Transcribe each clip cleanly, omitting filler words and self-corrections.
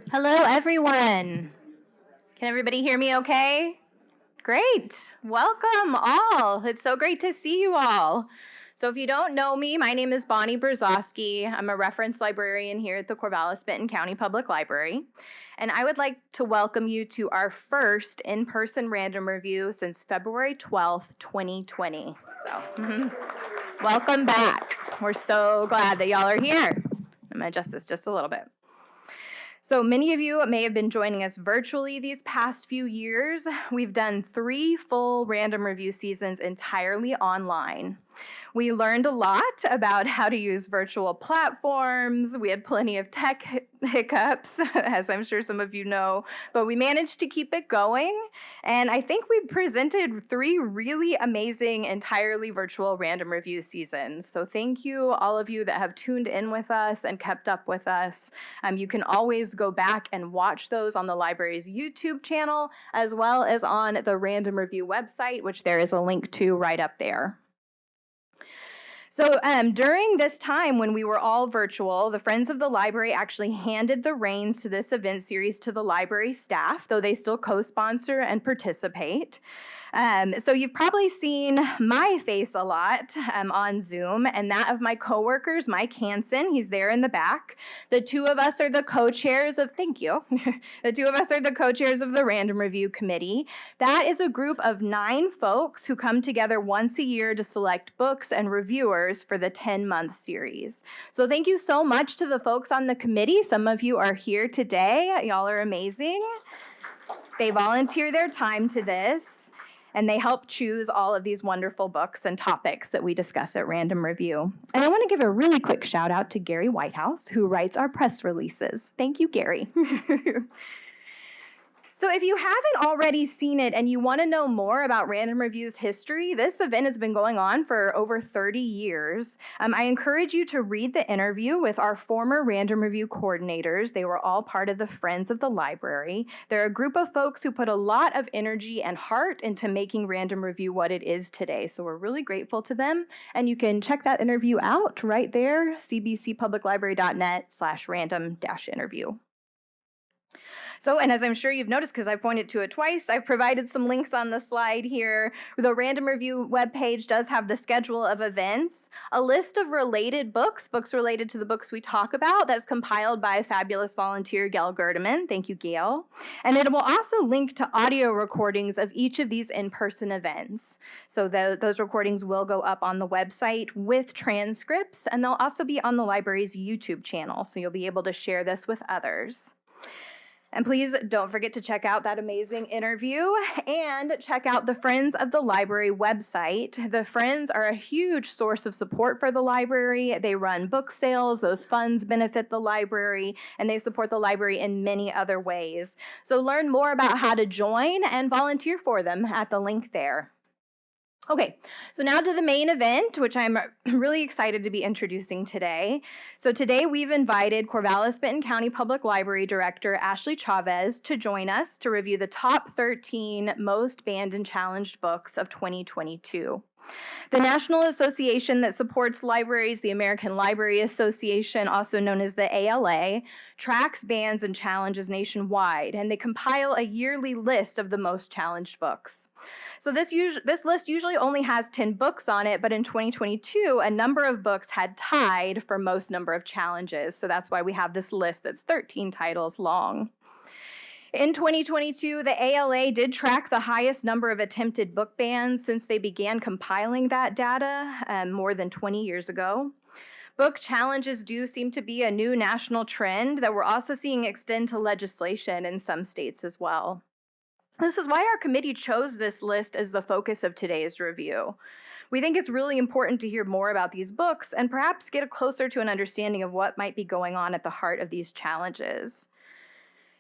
Hello, everyone. Can everybody hear me okay? Great. Welcome all. It's so great to see you all. So if you don't know me, my name is Bonnie Brzozowski. I'm a reference librarian here at the Corvallis-Benton County Public Library. And I would like to welcome you to our first in-person random review since February 12th, 2020. Welcome back. We're so glad that y'all are here. I'm gonna adjust this just a little bit. So many of you may have been joining us virtually these past few years. We've done 3 full random review seasons entirely online. We learned a lot about how to use virtual platforms. We had plenty of tech hiccups, as I'm sure some of you know, but we managed to keep it going. And I think we presented 3 really amazing, entirely virtual random review seasons. So thank you, all of you that have tuned in with us and kept up with us. You can always go back and watch those on the library's YouTube channel, as well as on the Random Review website, which there is a link to right up there. So during this time when we were all virtual, the Friends of the Library actually handed the reins to this event series to the library staff, though they still co-sponsor and participate. So you've probably seen my face a lot on Zoom, and that of my coworkers, Mike Hansen. He's there in the back. The two of us are the co-chairs of, thank you. The two of us are the co-chairs of the Random Review Committee. That is a group of 9 folks who come together once a year to select books and reviewers for the 10-month series. So thank you so much to the folks on the committee. Some of you are here today. Y'all are amazing. They volunteer their time to this, and they help choose all of these wonderful books and topics that we discuss at Random Review. And I want to give a really quick shout out to Gary Whitehouse, who writes our press releases. Thank you, Gary. So if you haven't already seen it and you want to know more about Random Review's history, this event has been going on for over 30 years. I encourage you to read the interview with our former Random Review coordinators. They were all part of the Friends of the Library. They're a group of folks who put a lot of energy and heart into making Random Review what it is today. So we're really grateful to them. And you can check that interview out right there, cbcpubliclibrary.net/random-interview. So, and as I'm sure you've noticed, because I pointed to it twice, I've provided some links on the slide here. The Random Review webpage does have the schedule of events, a list of related books related to the books we talk about, that's compiled by fabulous volunteer Gail Gerdeman. Thank you, Gail. And it will also link to audio recordings of each of these in-person events. So those recordings will go up on the website with transcripts, and they'll also be on the library's YouTube channel, so you'll be able to share this with others. And please don't forget to check out that amazing interview and check out the Friends of the Library website. The Friends are a huge source of support for the library. They run book sales, those funds benefit the library, and they support the library in many other ways. So learn more about how to join and volunteer for them at the link there. Okay, so now to the main event, which I'm really excited to be introducing today. So today we've invited Corvallis-Benton County Public Library Director Ashley Chavez to join us to review the top 13 most banned and challenged books of 2022. The National Association that supports libraries, the American Library Association, also known as the ALA, tracks bans and challenges nationwide, and they compile a yearly list of the most challenged books. So this list usually only has 10 books on it, but in 2022, a number of books had tied for most number of challenges. So that's why we have this list that's 13 titles long. In 2022, the ALA did track the highest number of attempted book bans since they began compiling that data more than 20 years ago. Book challenges do seem to be a new national trend that we're also seeing extend to legislation in some states as well. This is why our committee chose this list as the focus of today's review. We think it's really important to hear more about these books and perhaps get closer to an understanding of what might be going on at the heart of these challenges.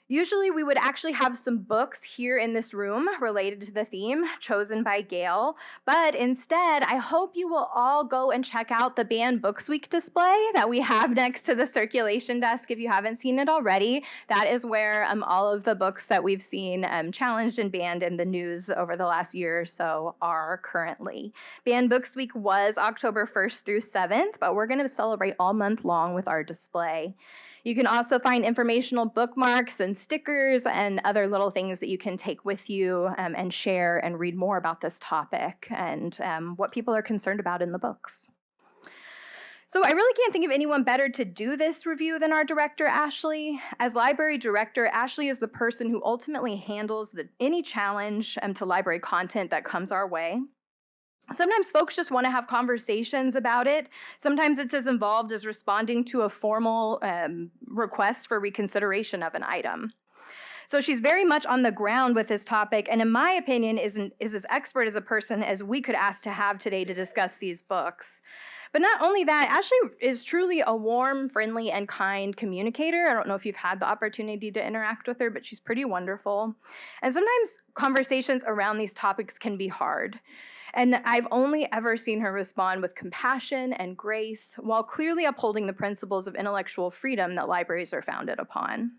Usually we would actually have some books here in this room related to the theme chosen by Gail, but instead I hope you will all go and check out the Banned Books Week display that we have next to the circulation desk if you haven't seen it already. That is where all of the books that we've seen challenged and banned in the news over the last year or so are currently. Banned Books Week was October 1st through 7th, but we're going to celebrate all month long with our display. You can also find informational bookmarks and stickers and other little things that you can take with you and share and read more about this topic and what people are concerned about in the books. So I really can't think of anyone better to do this review than our director, Ashley. As library director, Ashley is the person who ultimately handles any challenge to library content that comes our way. Sometimes folks just want to have conversations about it. Sometimes it's as involved as responding to a formal request for reconsideration of an item. So she's very much on the ground with this topic, and in my opinion, is as expert as a person as we could ask to have today to discuss these books. But not only that, Ashley is truly a warm, friendly, and kind communicator. I don't know if you've had the opportunity to interact with her, but she's pretty wonderful. And sometimes conversations around these topics can be hard. And I've only ever seen her respond with compassion and grace while clearly upholding the principles of intellectual freedom that libraries are founded upon.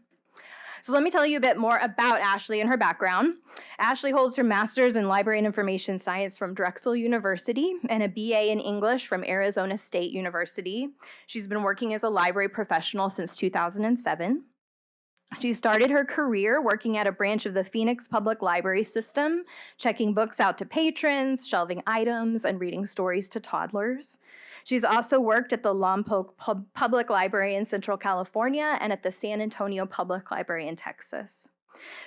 So let me tell you a bit more about Ashley and her background. Ashley holds her master's in library and information science from Drexel University and a BA in English from Arizona State University. She's been working as a library professional since 2007. She started her career working at a branch of the Phoenix Public Library System, checking books out to patrons, shelving items, and reading stories to toddlers. She's also worked at the Lompoc Public Library in Central California and at the San Antonio Public Library in Texas.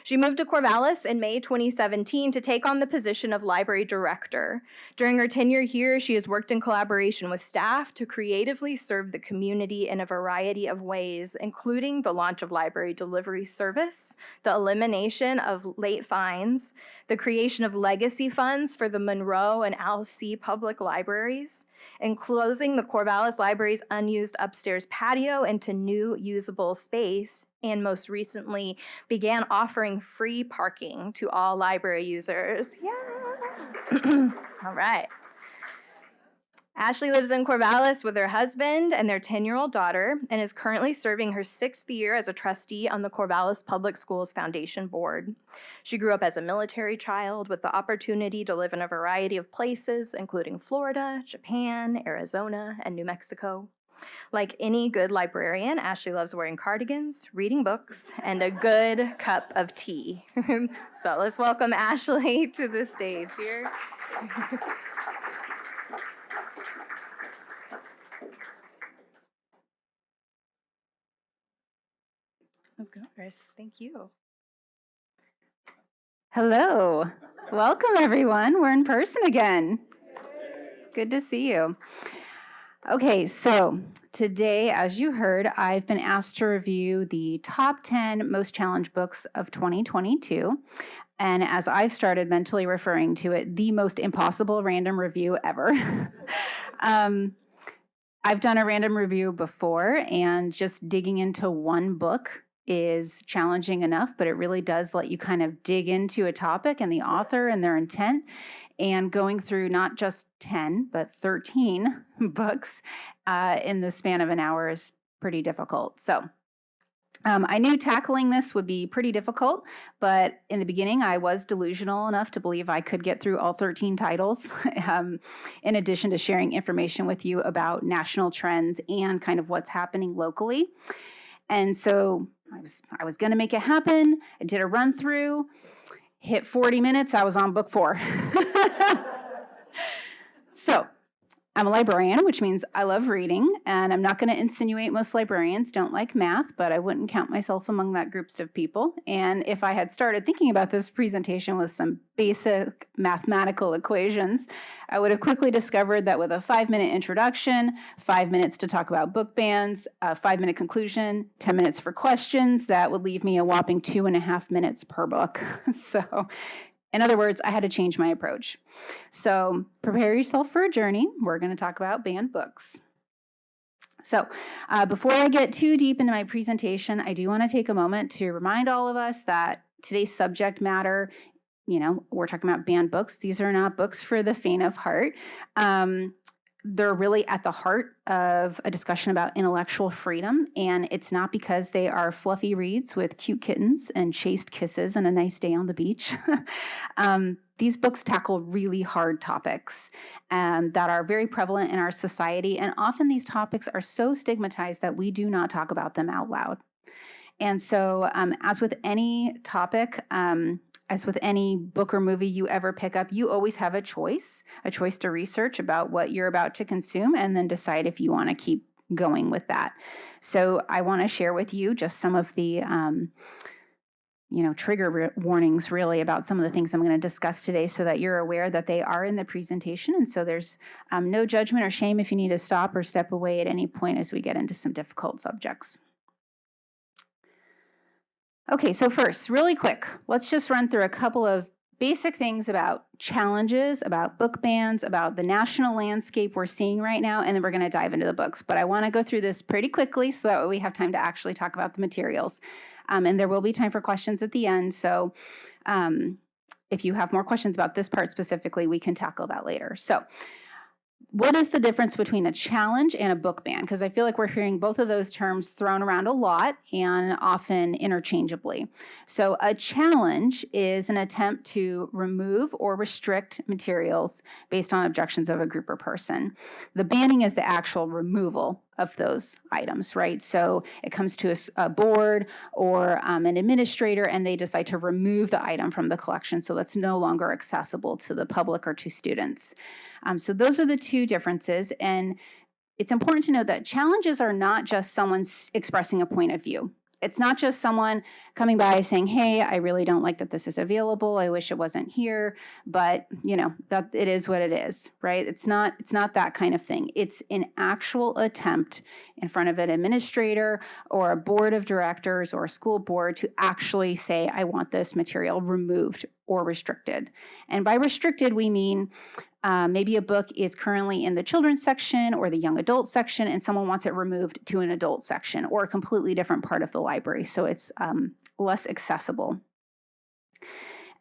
She moved to Corvallis in May 2017 to take on the position of library director. During her tenure here, she has worked in collaboration with staff to creatively serve the community in a variety of ways, including the launch of library delivery service, the elimination of late fines, the creation of legacy funds for the Monroe and Al C. public libraries, and closing the Corvallis Library's unused upstairs patio into new usable space, and most recently began offering free parking to all library users. Yeah. All right. Ashley lives in Corvallis with her husband and their 10-year-old daughter and is currently serving her 6th year as a trustee on the Corvallis Public Schools Foundation Board. She grew up as a military child with the opportunity to live in a variety of places, including Florida, Japan, Arizona, and New Mexico. Like any good librarian, Ashley loves wearing cardigans, reading books, and a good cup of tea. So let's welcome Ashley to the stage here. Of course, thank you. Hello, welcome everyone. We're in person again. Good to see you. Okay, so today, as you heard, I've been asked to review the top 10 most challenged books of 2022. And as I've started mentally referring to it, the most impossible random review ever. I've done a random review before, and just digging into one book is challenging enough, but it really does let you kind of dig into a topic and the author and their intent. And going through not just 10, but 13 books in the span of an hour is pretty difficult. So I knew tackling this would be pretty difficult, but in the beginning, I was delusional enough to believe I could get through all 13 titles, in addition to sharing information with you about national trends and kind of what's happening locally. And so I was going to make it happen. I did a run through, hit 40 minutes. I was on book 4. So I'm a librarian, which means I love reading, and I'm not going to insinuate most librarians don't like math, but I wouldn't count myself among that group of people. And if I had started thinking about this presentation with some basic mathematical equations, I would have quickly discovered that with a 5-minute introduction, 5 minutes to talk about book bans, a 5-minute conclusion, 10 minutes for questions, that would leave me a whopping 2.5 minutes per book. So in other words, I had to change my approach. So prepare yourself for a journey. We're going to talk about banned books. So before I get too deep into my presentation, I do want to take a moment to remind all of us that today's subject matter, we're talking about banned books. These are not books for the faint of heart. They're really at the heart of a discussion about intellectual freedom, and it's not because they are fluffy reads with cute kittens and chaste kisses and a nice day on the beach. These books tackle really hard topics that are very prevalent in our society, and often these topics are so stigmatized that we do not talk about them out loud. And so, as with any topic, as with any book or movie you ever pick up, you always have a choice to research about what you're about to consume and then decide if you want to keep going with that. So I want to share with you just some of the trigger warnings really about some of the things I'm going to discuss today so that you're aware that they are in the presentation. And so there's no judgment or shame if you need to stop or step away at any point as we get into some difficult subjects. Okay, so first, really quick, let's just run through a couple of basic things about challenges, about book bans, about the national landscape we're seeing right now, and then we're going to dive into the books. But I want to go through this pretty quickly so that we have time to actually talk about the materials. And there will be time for questions at the end. So if you have more questions about this part specifically, we can tackle that later. So what is the difference between a challenge and a book ban? Because I feel like we're hearing both of those terms thrown around a lot and often interchangeably. So a challenge is an attempt to remove or restrict materials based on objections of a group or person. The banning is the actual removal of those items, right? So it comes to a board or an administrator, and they decide to remove the item from the collection so that's no longer accessible to the public or to students. So those are the two differences, and it's important to know that challenges are not just someone expressing a point of view. It's not just someone coming by saying, hey, I really don't like that this is available. I wish it wasn't here, but that it is what it is, right? It's not that kind of thing. It's an actual attempt in front of an administrator or a board of directors or a school board to actually say, I want this material removed or restricted. And by restricted, we mean maybe a book is currently in the children's section or the young adult section, and someone wants it removed to an adult section or a completely different part of the library, so it's less accessible.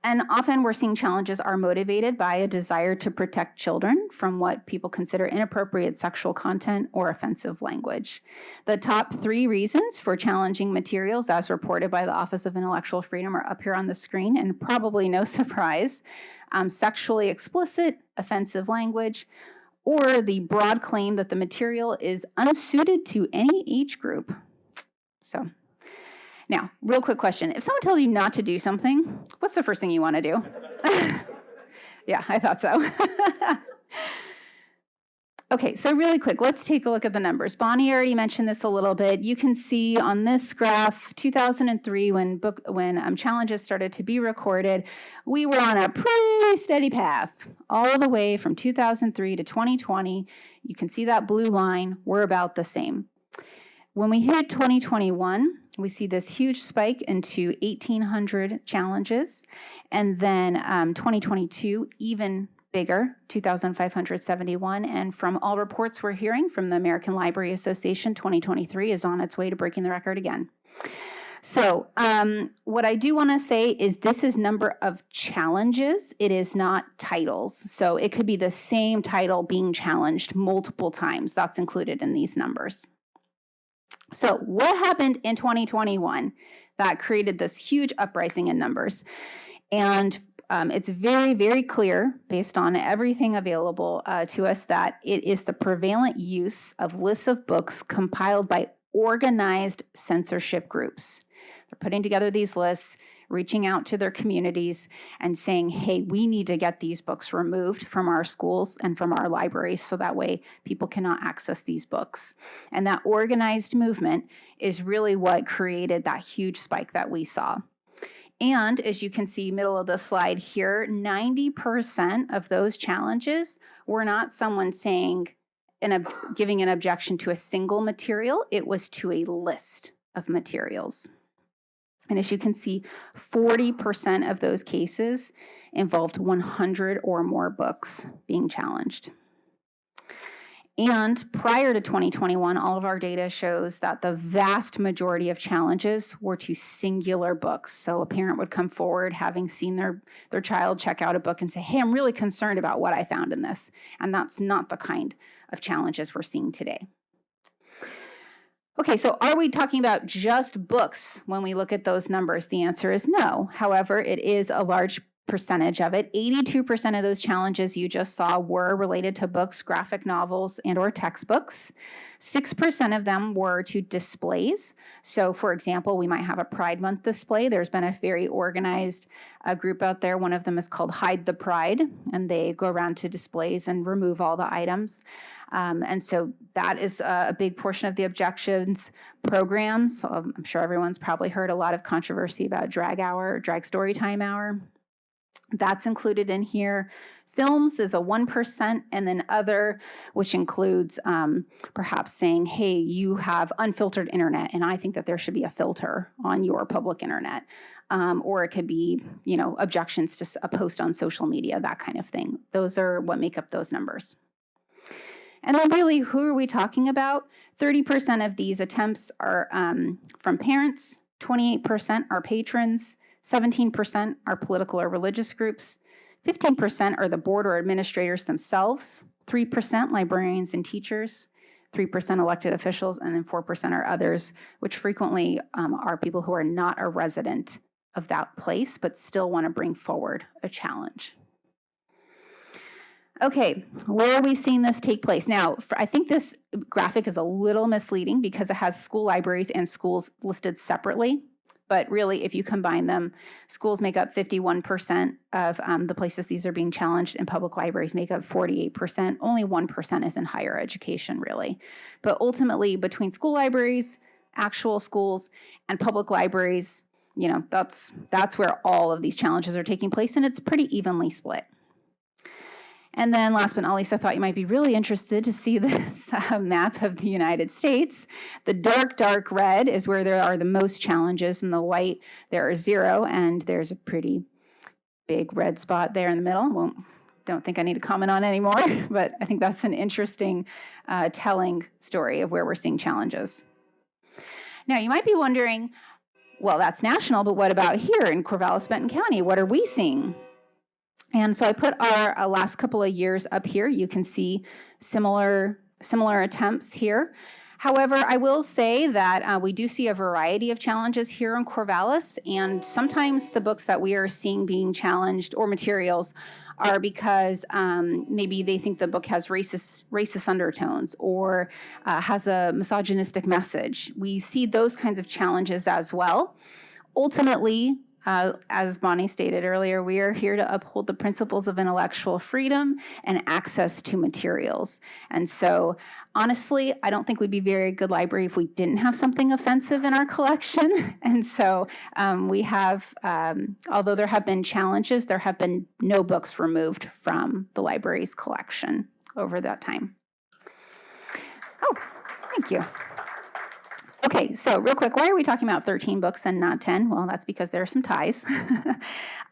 And often we're seeing challenges are motivated by a desire to protect children from what people consider inappropriate sexual content or offensive language. The top 3 reasons for challenging materials as reported by the Office of Intellectual Freedom are up here on the screen, and probably no surprise. Sexually explicit, offensive language, or the broad claim that the material is unsuited to any age group. So, now, real quick question. If someone tells you not to do something, what's the first thing you want to do? Yeah, I thought so. Okay, so really quick, let's take a look at the numbers. Bonnie already mentioned this a little bit. You can see on this graph, 2003, when challenges started to be recorded, we were on a pretty steady path all the way from 2003 to 2020. You can see that blue line. We're about the same. When we hit 2021, we see this huge spike into 1,800 challenges, and then 2022, even bigger, 2,571, and from all reports we're hearing from the American Library Association, 2023 is on its way to breaking the record again. So what I do want to say is this is number of challenges. It is not titles. So it could be the same title being challenged multiple times. That's included in these numbers. So what happened in 2021 that created this huge uprising in numbers? And it's very, very clear, based on everything available to us, that it is the prevalent use of lists of books compiled by organized censorship groups. They're putting together these lists, reaching out to their communities and saying, hey, we need to get these books removed from our schools and from our libraries so that way people cannot access these books. And that organized movement is really what created that huge spike that we saw. And as you can see, middle of the slide here, 90% of those challenges were not someone saying giving an objection to a single material. It was to a list of materials. And as you can see, 40% of those cases involved 100 or more books being challenged. And prior to 2021, all of our data shows that the vast majority of challenges were to singular books. So a parent would come forward having seen their child check out a book and say, hey, I'm really concerned about what I found in this. And that's not the kind of challenges we're seeing today. Okay, so are we talking about just books when we look at those numbers? The answer is no. However, it is a large percentage of it. 82% of those challenges you just saw were related to books, graphic novels, and or textbooks. 6% of them were to displays. So for example, we might have a Pride Month display. There's been a very organized group out there. One of them is called Hide the Pride, and they go around to displays and remove all the items. And so that is a big portion of the objections. Programs, I'm sure everyone's probably heard a lot of controversy about drag hour, drag story time hour. That's included in here. Films is a 1%, and then other, which includes perhaps saying, hey, you have unfiltered internet, and I think that there should be a filter on your public internet. Or it could be, objections to a post on social media, that kind of thing. Those are what make up those numbers. And then really, who are we talking about? 30% of these attempts are from parents, 28% are patrons, 17% are political or religious groups, 15% are the board or administrators themselves, 3% librarians and teachers, 3% elected officials, and then 4% are others, which frequently are people who are not a resident of that place, but still want to bring forward a challenge. Okay, where are we seeing this take place? Now, I think this graphic is a little misleading because it has school libraries and schools listed separately. But really, if you combine them, schools make up 51% of the places these are being challenged, and public libraries make up 48%. Only 1% is in higher education, really. But ultimately, between school libraries, actual schools, and public libraries, that's where all of these challenges are taking place, and it's pretty evenly split. And then last but not least, I thought you might be really interested to see this map of the United States. The dark red is where there are the most challenges, and the white, there are 0, and there's a pretty big red spot there in the middle. Don't think I need to comment on anymore, but I think that's an interesting telling story of where we're seeing challenges. Now, you might be wondering, well, that's national, but what about here in Corvallis-Benton County? What are we seeing? And so I put our last couple of years up here. You can see similar attempts here. However, I will say that we do see a variety of challenges here in Corvallis, and sometimes the books that we are seeing being challenged or materials are because maybe they think the book has racist undertones or has a misogynistic message. We see those kinds of challenges as well. Ultimately, as Bonnie stated earlier, we are here to uphold the principles of intellectual freedom and access to materials. And so, honestly, I don't think we'd be a very good library if we didn't have something offensive in our collection. And so we have, although there have been challenges, there have been no books removed from the library's collection over that time. Oh, thank you. Okay, so real quick, why are we talking about 13 books and not 10? Well, that's because there are some ties.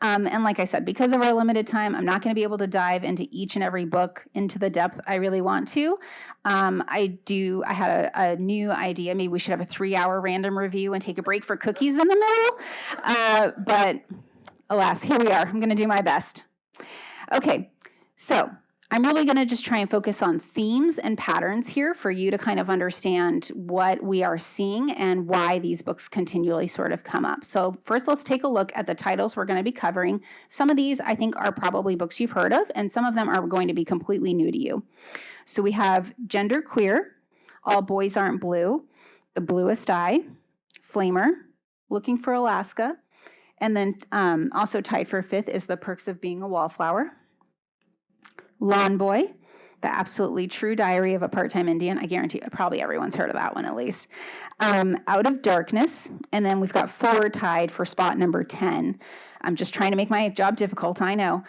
And like I said, because of our limited time, I'm not going to be able to dive into each and every book into the depth I really want to. I had a new idea. Maybe we should have a 3-hour random review and take a break for cookies in the middle. But alas, here we are. I'm going to do my best. Okay, so I'm really going to just try and focus on themes and patterns here for you to kind of understand what we are seeing and why these books continually sort of come up. So first, let's take a look at the titles we're going to be covering. Some of these I think are probably books you've heard of, and some of them are going to be completely new to you. So we have Gender Queer, All Boys Aren't Blue, The Bluest Eye, Flamer, Looking for Alaska, and then also tied for 5th is The Perks of Being a Wallflower. Lawn Boy, The Absolutely True Diary of a Part-Time Indian. I guarantee probably everyone's heard of that one at least. Out of Darkness, and then we've got 4 tied for spot number 10. I'm just trying to make my job difficult, I know.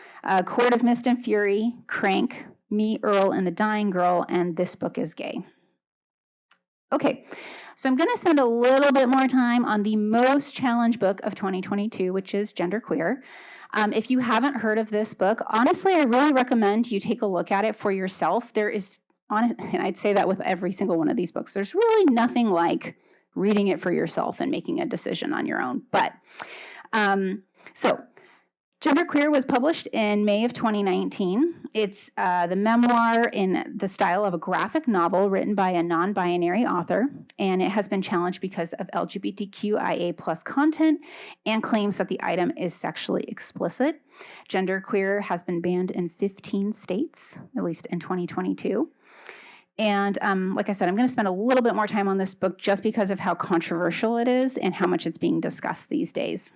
Court of Mist and Fury, Crank, Me, Earl, and the Dying Girl, and This Book is Gay. Okay, so I'm going to spend a little bit more time on the most challenged book of 2022, which is Gender Queer. If you haven't heard of this book, honestly, I really recommend you take a look at it for yourself. There is honest, and I'd say that with every single one of these books, there's really nothing like reading it for yourself and making a decision on your own. But so Genderqueer was published in May of 2019. It's the memoir in the style of a graphic novel written by a non-binary author, and it has been challenged because of LGBTQIA+ content and claims that the item is sexually explicit. Genderqueer has been banned in 15 states, at least in 2022. And like I said, I'm going to spend a little bit more time on this book just because of how controversial it is and how much it's being discussed these days.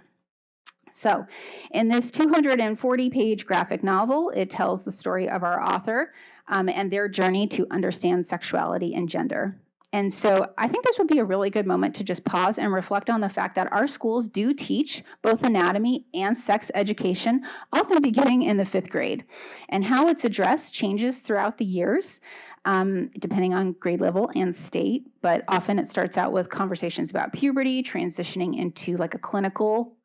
So in this 240-page graphic novel, it tells the story of our author and their journey to understand sexuality and gender. And so I think this would be a really good moment to just pause and reflect on the fact that our schools do teach both anatomy and sex education, often beginning in the 5th grade. And how it's addressed changes throughout the years, depending on grade level and state, but often it starts out with conversations about puberty, transitioning into like a clinical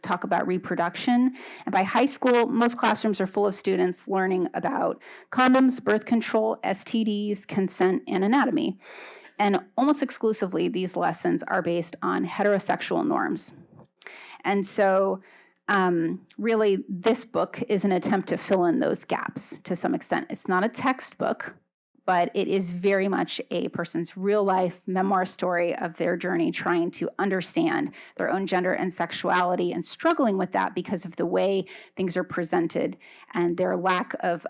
talk about reproduction. And by high school, most classrooms are full of students learning about condoms, birth control, STDs, consent, and anatomy. And almost exclusively, these lessons are based on heterosexual norms. And so really, this book is an attempt to fill in those gaps to some extent. It's not a textbook, but it is very much a person's real life memoir story of their journey trying to understand their own gender and sexuality and struggling with that because of the way things are presented and their lack of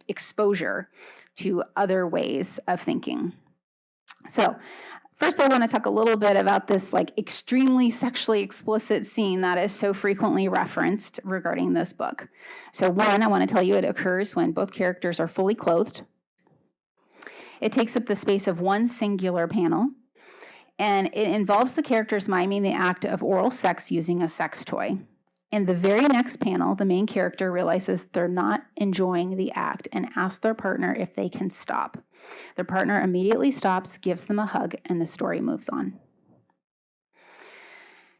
exposure to other ways of thinking. So first, I want to talk a little bit about this like extremely sexually explicit scene that is so frequently referenced regarding this book. So one, I want to tell you it occurs when both characters are fully clothed. It takes up the space of one singular panel, and it involves the characters miming the act of oral sex using a sex toy. In the very next panel, the main character realizes they're not enjoying the act and asks their partner if they can stop. Their partner immediately stops, gives them a hug, and the story moves on.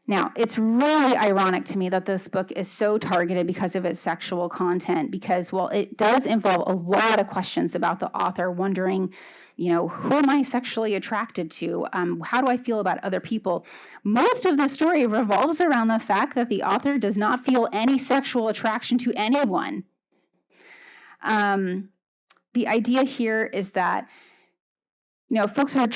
Now, it's really ironic to me that this book is so targeted because of its sexual content, because, well, it does involve a lot of questions about the author wondering, you know, who am I sexually attracted to? How do I feel about other people? Most of the story revolves around the fact that the author does not feel any sexual attraction to anyone. The idea here is that, you know, folks are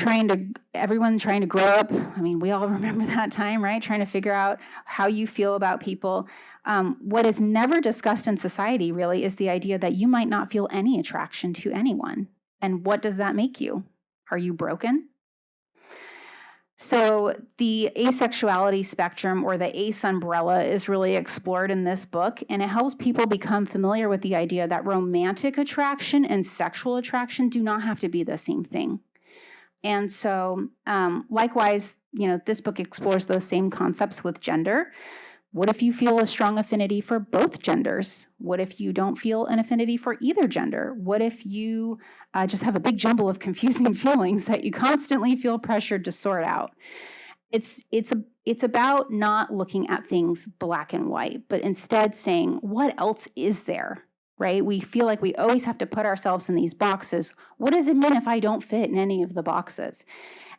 everyone trying to grow up. I mean, we all remember that time, right? Trying to figure out how you feel about people. What is never discussed in society really is the idea that you might not feel any attraction to anyone. And what does that make you? Are you broken? So the asexuality spectrum, or the ace umbrella, is really explored in this book, and it helps people become familiar with the idea that romantic attraction and sexual attraction do not have to be the same thing. And so likewise, you know, this book explores those same concepts with gender. What if you feel a strong affinity for both genders? What if you don't feel an affinity for either gender? What if you just have a big jumble of confusing feelings that you constantly feel pressured to sort out? It's about not looking at things black and white, but instead saying, what else is there? Right? We feel like we always have to put ourselves in these boxes. What does it mean if I don't fit in any of the boxes?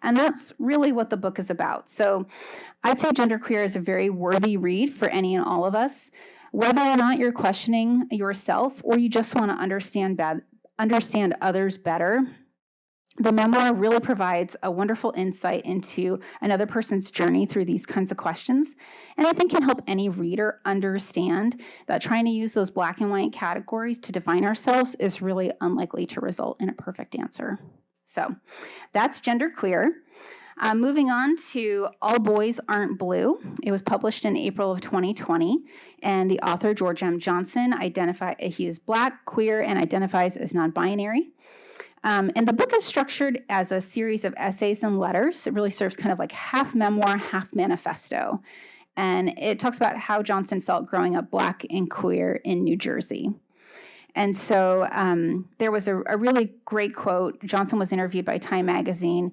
And that's really what the book is about. So I'd say Genderqueer is a very worthy read for any and all of us, whether or not you're questioning yourself or you just want to understand others better. The memoir really provides a wonderful insight into another person's journey through these kinds of questions, and I think can help any reader understand that trying to use those black and white categories to define ourselves is really unlikely to result in a perfect answer. So that's Genderqueer. Moving on to All Boys Aren't Blue. It was published in April of 2020, and the author, George M. Johnson, he is Black, queer, and identifies as non-binary. And the book is structured as a series of essays and letters. It really serves kind of like half memoir, half manifesto. And it talks about how Johnson felt growing up Black and queer in New Jersey. And so there was a really great quote. Johnson was interviewed by Time Magazine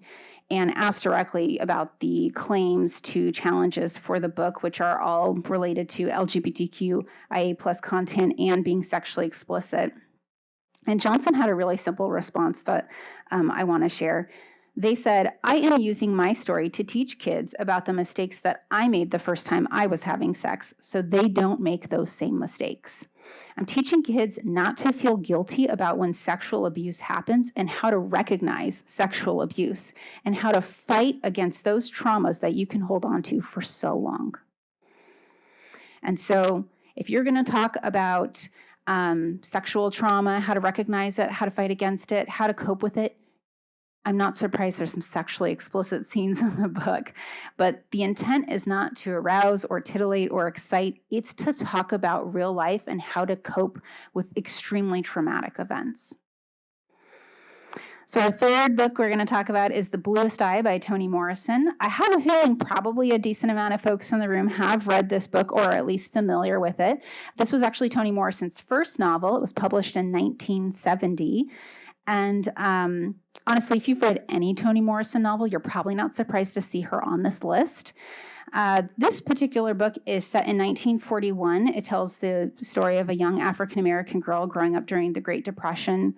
and asked directly about the claims to challenges for the book, which are all related to LGBTQIA+ content and being sexually explicit. And Johnson had a really simple response that I want to share. They said, I am using my story to teach kids about the mistakes that I made the first time I was having sex, so they don't make those same mistakes. I'm teaching kids not to feel guilty about when sexual abuse happens and how to recognize sexual abuse and how to fight against those traumas that you can hold on to for so long. And so if you're going to talk about sexual trauma, how to recognize it, how to fight against it, how to cope with it, I'm not surprised there's some sexually explicit scenes in the book, but the intent is not to arouse or titillate or excite. It's to talk about real life and how to cope with extremely traumatic events. So our third book we're going to talk about is The Bluest Eye by Toni Morrison. I have a feeling probably a decent amount of folks in the room have read this book or are at least familiar with it. This was actually Toni Morrison's first novel. It was published in 1970. And honestly, if you've read any Toni Morrison novel, you're probably not surprised to see her on this list. This particular book is set in 1941. It tells the story of a young African-American girl growing up during the Great Depression.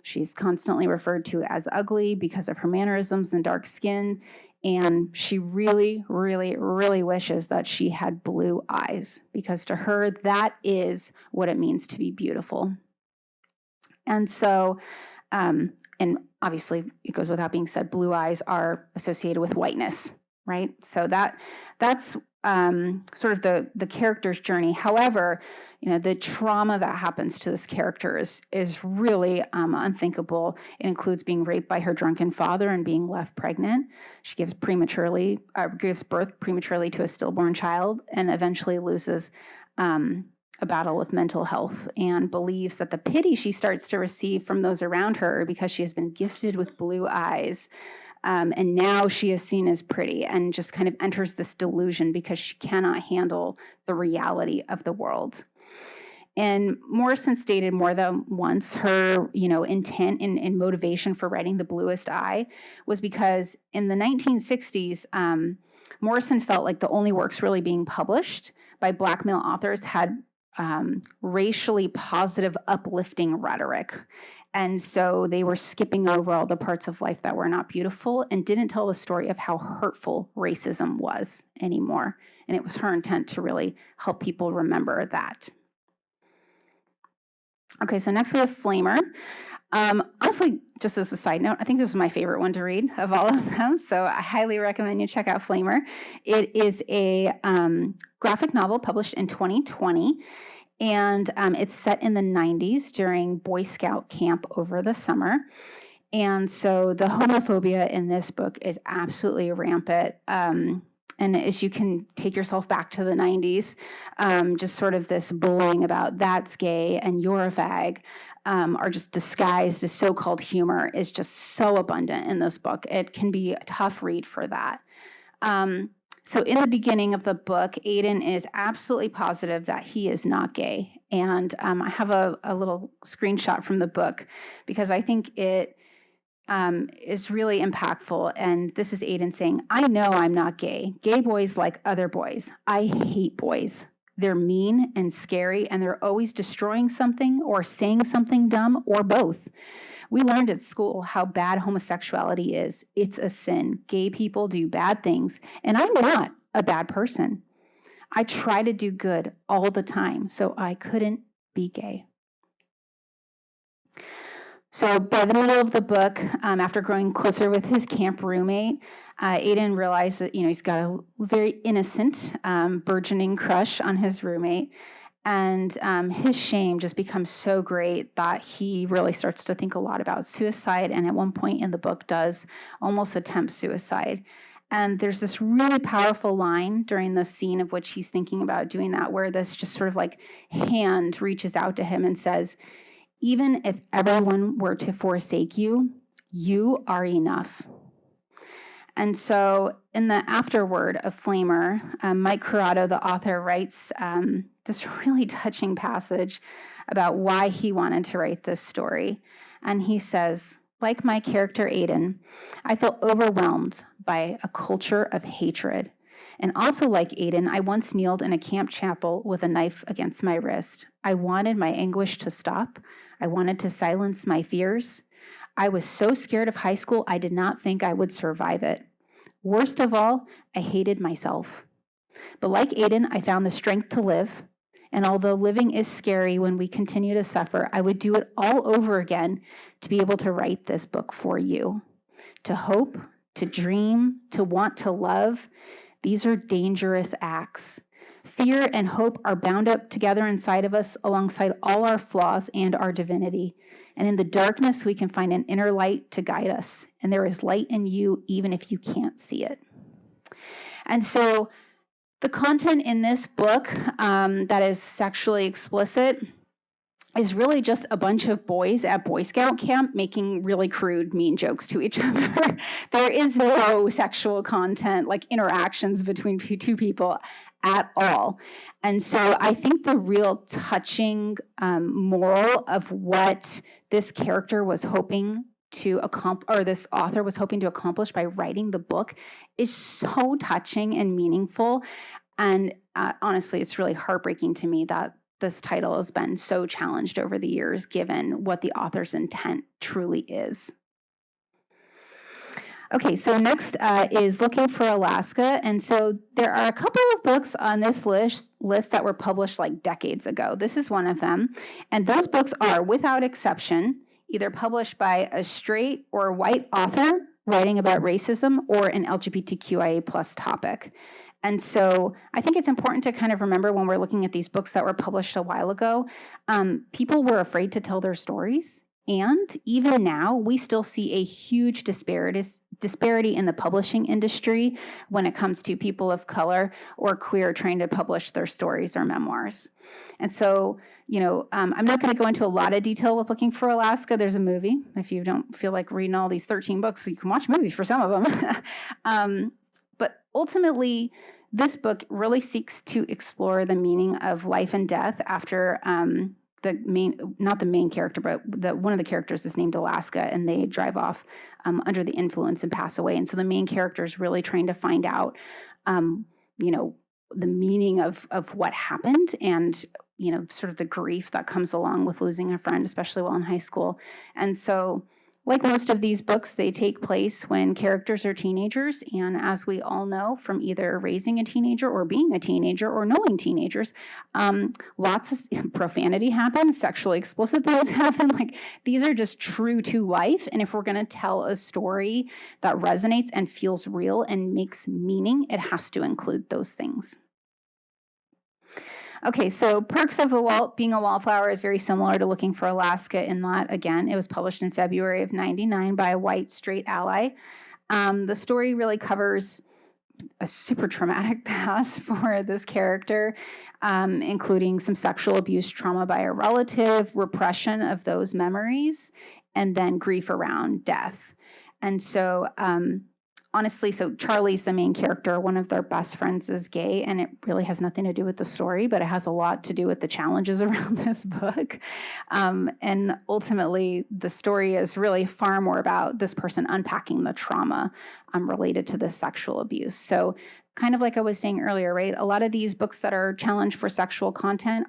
She's constantly referred to as ugly because of her mannerisms and dark skin. And she really, really, really wishes that she had blue eyes, because to her, that is what it means to be beautiful. And so, and obviously it goes without being said, blue eyes are associated with whiteness, right? So that's sort of the character's journey. However, the trauma that happens to this character is really unthinkable. It includes being raped by her drunken father and being left pregnant. She gives birth prematurely to a stillborn child, and eventually loses a battle with mental health, and believes that the pity she starts to receive from those around her because she has been gifted with blue eyes. And now she is seen as pretty, and just kind of enters this delusion because she cannot handle the reality of the world. And Morrison stated more than once her, intent and motivation for writing The Bluest Eye was because in the 1960s, Morrison felt like the only works really being published by Black male authors had racially positive, uplifting rhetoric. And so they were skipping over all the parts of life that were not beautiful and didn't tell the story of how hurtful racism was anymore. And it was her intent to really help people remember that. Okay, so next we have Flamer. Honestly, just as a side note, I think this is my favorite one to read of all of them, so I highly recommend you check out Flamer. It is a graphic novel published in 2020, and it's set in the 90s during Boy Scout camp over the summer. And so the homophobia in this book is absolutely rampant. And as you can take yourself back to the 90s, just sort of this bullying about that's gay and you're a fag, are just disguised as so-called humor is just so abundant in this book. It can be a tough read for that. So in the beginning of the book, Aiden is absolutely positive that he is not gay. And I have a little screenshot from the book because I think it is really impactful. And this is Aiden saying, I know I'm not gay. Gay boys like other boys. I hate boys. They're mean and scary, and they're always destroying something or saying something dumb or both. We learned at school how bad homosexuality is. It's a sin. Gay people do bad things, and I'm not a bad person. I try to do good all the time, so I couldn't be gay. So by the middle of the book, after growing closer with his camp roommate, Aiden realized that he's got a very innocent, burgeoning crush on his roommate, and his shame just becomes so great that he really starts to think a lot about suicide, and at one point in the book does almost attempt suicide. And there's this really powerful line during the scene of which he's thinking about doing that, where this just sort of like hand reaches out to him and says, even if everyone were to forsake you, you are enough. And so in the afterword of Flamer, Mike Curato, the author, writes this really touching passage about why he wanted to write this story. And he says, like my character Aiden, I feel overwhelmed by a culture of hatred. And also like Aiden, I once kneeled in a camp chapel with a knife against my wrist. I wanted my anguish to stop. I wanted to silence my fears. I was so scared of high school, I did not think I would survive it. Worst of all, I hated myself. But like Aiden, I found the strength to live. And although living is scary when we continue to suffer, I would do it all over again to be able to write this book for you. To hope, to dream, to want to love, these are dangerous acts. Fear and hope are bound up together inside of us alongside all our flaws and our divinity. And in the darkness, we can find an inner light to guide us. And there is light in you even if you can't see it. And so the content in this book that is sexually explicit is really just a bunch of boys at Boy Scout camp making really crude, mean jokes to each other. There is no sexual content, like interactions between two people at all. And so I think the real touching moral of what this character was hoping to accomplish, or this author was hoping to accomplish by writing the book, is so touching and meaningful. And honestly, it's really heartbreaking to me that this title has been so challenged over the years, given what the author's intent truly is. Okay, so next is Looking for Alaska. And so there are a couple of books on this list that were published like decades ago. This is one of them. And those books are, without exception, either published by a straight or white author writing about racism or an LGBTQIA plus topic. And so I think it's important to kind of remember when we're looking at these books that were published a while ago, people were afraid to tell their stories. And even now, we still see a huge disparity in the publishing industry when it comes to people of color or queer trying to publish their stories or memoirs. And so, I'm not going to go into a lot of detail with Looking for Alaska. There's a movie. If you don't feel like reading all these 13 books, you can watch movies for some of them. But ultimately, this book really seeks to explore the meaning of life and death after not the main character, but one of the characters is named Alaska, and they drive off under the influence and pass away. And so the main character is really trying to find out, the meaning of what happened and, sort of the grief that comes along with losing a friend, especially while in high school. And so, like most of these books, they take place when characters are teenagers. And as we all know from either raising a teenager or being a teenager or knowing teenagers, lots of profanity happens, sexually explicit things happen. Like, these are just true to life. And if we're going to tell a story that resonates and feels real and makes meaning, it has to include those things. Okay, so Perks of Being a Wallflower is very similar to Looking for Alaska in that, again, it was published in February of '99 by a white straight ally. The story really covers a super traumatic past for this character, including some sexual abuse trauma by a relative, repression of those memories, and then grief around death. And so, honestly, so Charlie's the main character. One of their best friends is gay, and it really has nothing to do with the story, but it has a lot to do with the challenges around this book. And ultimately, the story is really far more about this person unpacking the trauma related to this sexual abuse. So kind of like I was saying earlier, right? A lot of these books that are challenged for sexual content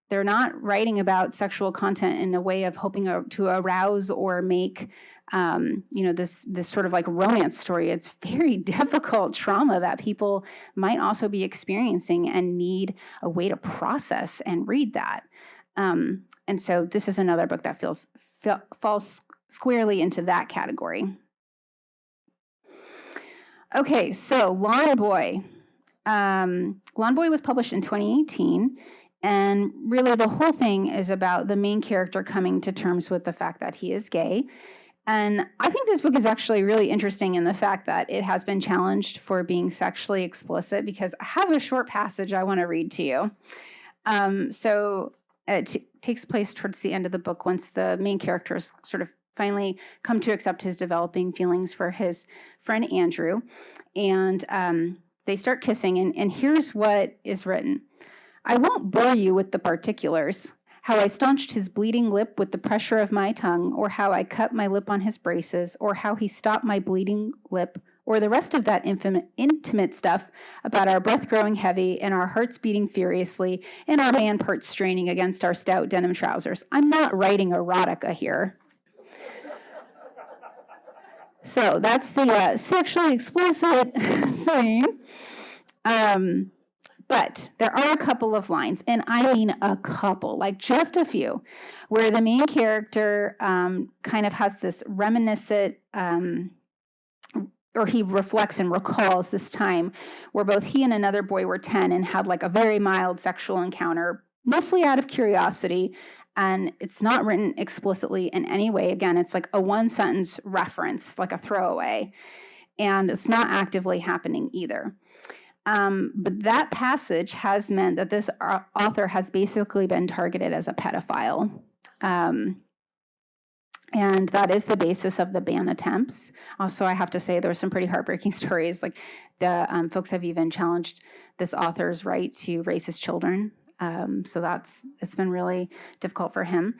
they're not writing about sexual content in a way of hoping to arouse or make this sort of like romance story. It's very difficult trauma that people might also be experiencing and need a way to process and read that. And so this is another book that falls squarely into that category. Okay, so Lawn Boy. Lawn Boy was published in 2018. And really the whole thing is about the main character coming to terms with the fact that he is gay. And I think this book is actually really interesting in the fact that it has been challenged for being sexually explicit, because I have a short passage I want to read to you. So it takes place towards the end of the book once the main characters sort of finally come to accept his developing feelings for his friend Andrew. And they start kissing, and here's what is written. I won't bore you with the particulars, how I staunched his bleeding lip with the pressure of my tongue, or how I cut my lip on his braces, or how he stopped my bleeding lip or the rest of that intimate stuff about our breath growing heavy and our hearts beating furiously and our man parts straining against our stout denim trousers. I'm not writing erotica here. So that's the sexually explicit scene. But there are a couple of lines, and I mean a couple, like just a few, where the main character kind of has this reminiscent, or he reflects and recalls this time where both he and another boy were 10 and had like a very mild sexual encounter, mostly out of curiosity. And it's not written explicitly in any way. Again, it's like a one-sentence reference, like a throwaway. And it's not actively happening either. But that passage has meant that this author has basically been targeted as a pedophile. And that is the basis of the ban attempts. Also, I have to say there's some pretty heartbreaking stories. Like the folks have even challenged this author's right to raise his children. So it's been really difficult for him.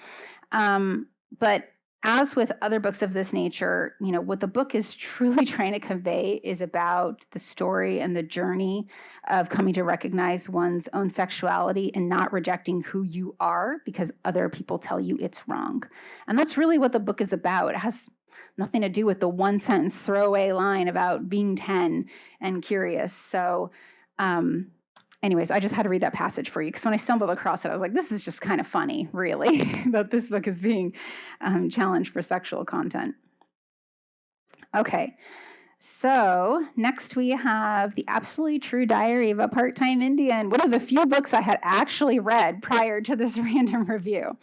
But as with other books of this nature, what the book is truly trying to convey is about the story and the journey of coming to recognize one's own sexuality and not rejecting who you are because other people tell you it's wrong. And that's really what the book is about. It has nothing to do with the one-sentence throwaway line about being 10 and curious. So, anyways, I just had to read that passage for you because when I stumbled across it, I was like, this is just kind of funny, really, that this book is being challenged for sexual content. Okay, so next we have The Absolutely True Diary of a Part-Time Indian, one of the few books I had actually read prior to this random review.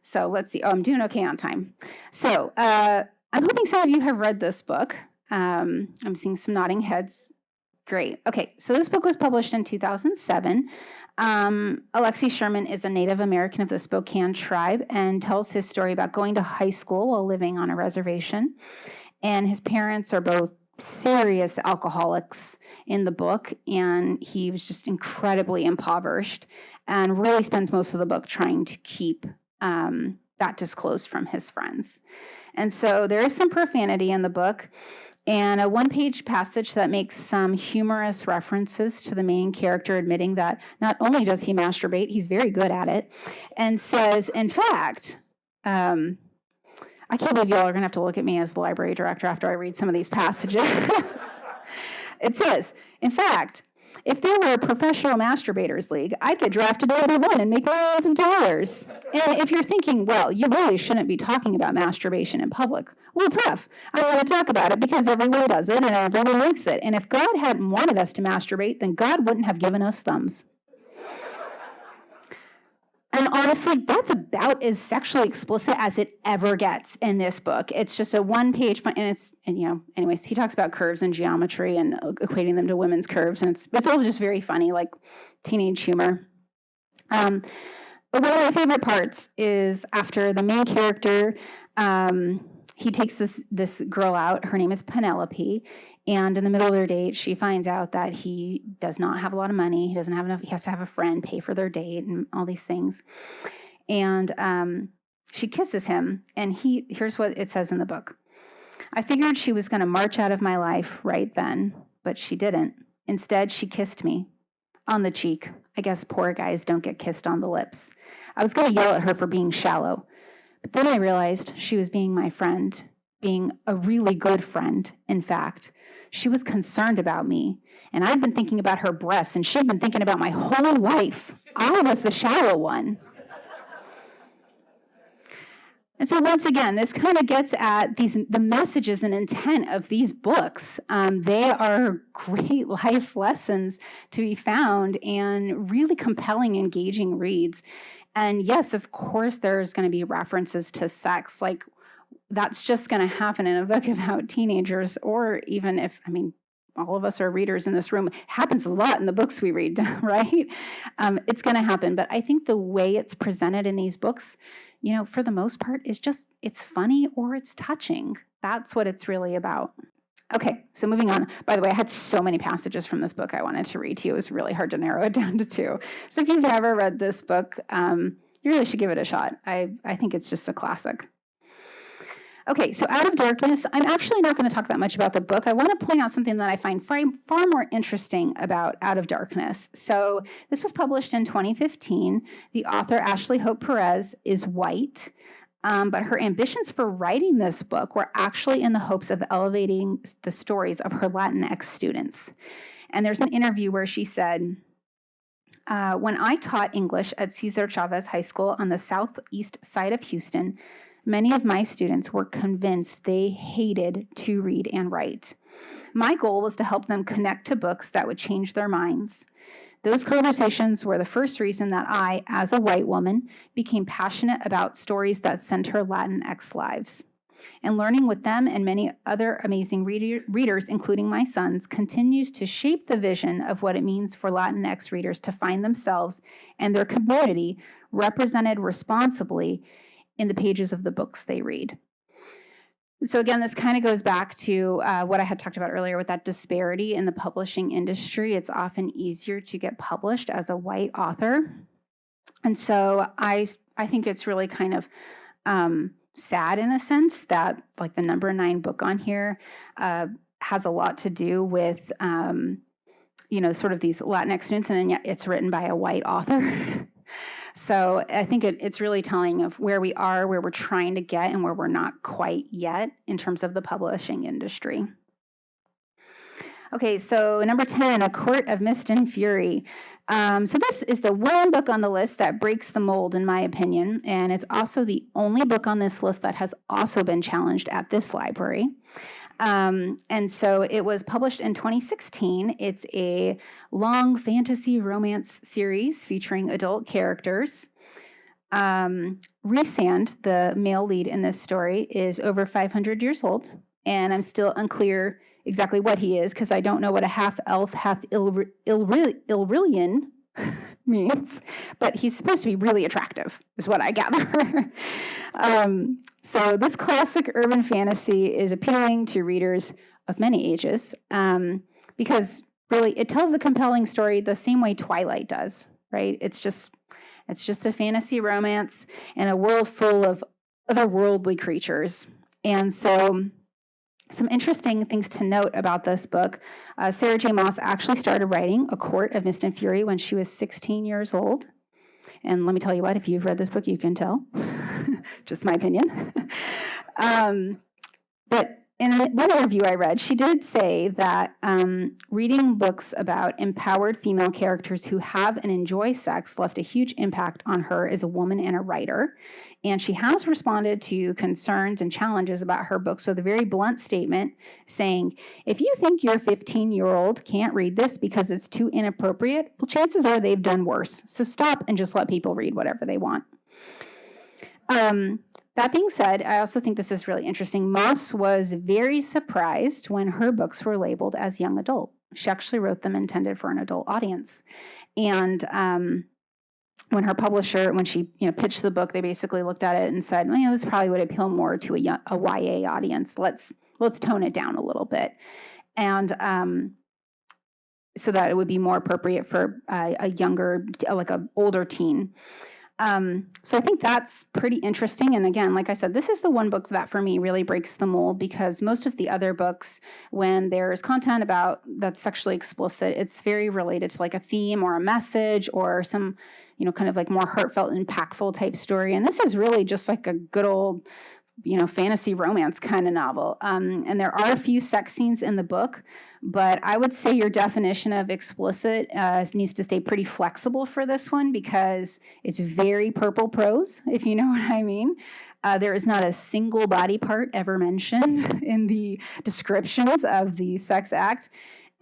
So let's see. Oh, I'm doing okay on time. So I'm hoping some of you have read this book. I'm seeing some nodding heads. Great. Okay, so this book was published in 2007. Alexi Sherman is a Native American of the Spokane tribe and tells his story about going to high school while living on a reservation. And his parents are both serious alcoholics in the book, and he was just incredibly impoverished and really spends most of the book trying to keep that disclosed from his friends. And so there is some profanity in the book, and a one-page passage that makes some humorous references to the main character admitting that not only does he masturbate, he's very good at it, and says, in fact, I can't believe y'all are going to have to look at me as the library director after I read some of these passages. It says, in fact, if there were a professional masturbators league, I'd get drafted to one and make millions of dollars. And if you're thinking, well, you really shouldn't be talking about masturbation in public. Well, tough. I want to talk about it because everyone does it and everyone likes it. And if God hadn't wanted us to masturbate, then God wouldn't have given us thumbs. And honestly, that's about as sexually explicit as it ever gets in this book. It's just a one-page, anyways, he talks about curves and geometry and equating them to women's curves, and it's all just very funny, like teenage humor. But one of my favorite parts is after the main character, he takes this girl out. Her name is Penelope. And in the middle of their date, she finds out that he does not have a lot of money. He doesn't have enough. He has to have a friend pay for their date and all these things. And she kisses him. And here's what it says in the book. I figured she was going to march out of my life right then, but she didn't. Instead, she kissed me on the cheek. I guess poor guys don't get kissed on the lips. I was going to yell at her for being shallow. But then I realized she was being my friend, being a really good friend, in fact. She was concerned about me, and I'd been thinking about her breasts, and she'd been thinking about my whole life. I was the shallow one. And so once again, this kind of gets at the messages and intent of these books. They are great life lessons to be found and really compelling, engaging reads. And yes, of course, there's going to be references to sex, like that's just going to happen in a book about teenagers, or even if, all of us are readers in this room. It happens a lot in the books we read, right? It's going to happen. But I think the way it's presented in these books, for the most part, is just, it's funny or it's touching. That's what it's really about. Okay, so moving on. By the way, I had so many passages from this book I wanted to read to you. It was really hard to narrow it down to 2. So if you've never read this book, you really should give it a shot. I think it's just a classic. Okay, so Out of Darkness, I'm actually not going to talk that much about the book. I want to point out something that I find far more interesting about Out of Darkness. So this was published in 2015. The author, Ashley Hope Perez, is white, but her ambitions for writing this book were actually in the hopes of elevating the stories of her Latinx students. And there's an interview where she said, when I taught English at Cesar Chavez High School on the southeast side of Houston, many of my students were convinced they hated to read and write. My goal was to help them connect to books that would change their minds. Those conversations were the first reason that I, as a white woman, became passionate about stories that center Latinx lives. And learning with them and many other amazing readers, including my sons, continues to shape the vision of what it means for Latinx readers to find themselves and their community represented responsibly in the pages of the books they read. So again, this kind of goes back to what I had talked about earlier with that disparity in the publishing industry. It's often easier to get published as a white author. And so I think it's really kind of sad in a sense that like the number 9 book on here has a lot to do with sort of these Latinx students, and yet it's written by a white author. So I think it's really telling of where we are, where we're trying to get, and where we're not quite yet in terms of the publishing industry. Okay, so number 10, A Court of Mist and Fury. So this is the one book on the list that breaks the mold, in my opinion, and it's also the only book on this list that has also been challenged at this library. And so it was published in 2016. It's a long fantasy romance series featuring adult characters. Rhysand, the male lead in this story, is over 500 years old, and I'm still unclear exactly what he is because I don't know what a half-elf, half-Illyrian means, but he's supposed to be really attractive, is what I gather. So this classic urban fantasy is appealing to readers of many ages because really it tells a compelling story the same way Twilight does, right? It's just a fantasy romance in a world full of otherworldly creatures. And so some interesting things to note about this book. Sarah J. Maas actually started writing A Court of Mist and Fury when she was 16 years old. And let me tell you what, if you've read this book, you can tell. Just my opinion. But in one interview I read, she did say that reading books about empowered female characters who have and enjoy sex left a huge impact on her as a woman and a writer. And she has responded to concerns and challenges about her books with a very blunt statement saying, if you think your 15-year-old can't read this because it's too inappropriate, well, chances are they've done worse. So stop and just let people read whatever they want. That being said, I also think this is really interesting. Maas was very surprised when her books were labeled as young adult. She actually wrote them intended for an adult audience. And when her publisher, when she pitched the book, they basically looked at it and said, well, this probably would appeal more to a YA audience. Let's tone it down a little bit. And so that it would be more appropriate for a younger, like an older teen. So I think that's pretty interesting. And again, like I said, this is the one book that for me really breaks the mold because most of the other books, when there's content that's sexually explicit, it's very related to like a theme or a message or some, kind of like more heartfelt, impactful type story. And this is really just like a good old, fantasy romance kind of novel. And there are a few sex scenes in the book, but I would say your definition of explicit needs to stay pretty flexible for this one because it's very purple prose, if you know what I mean. There is not a single body part ever mentioned in the descriptions of the sex act.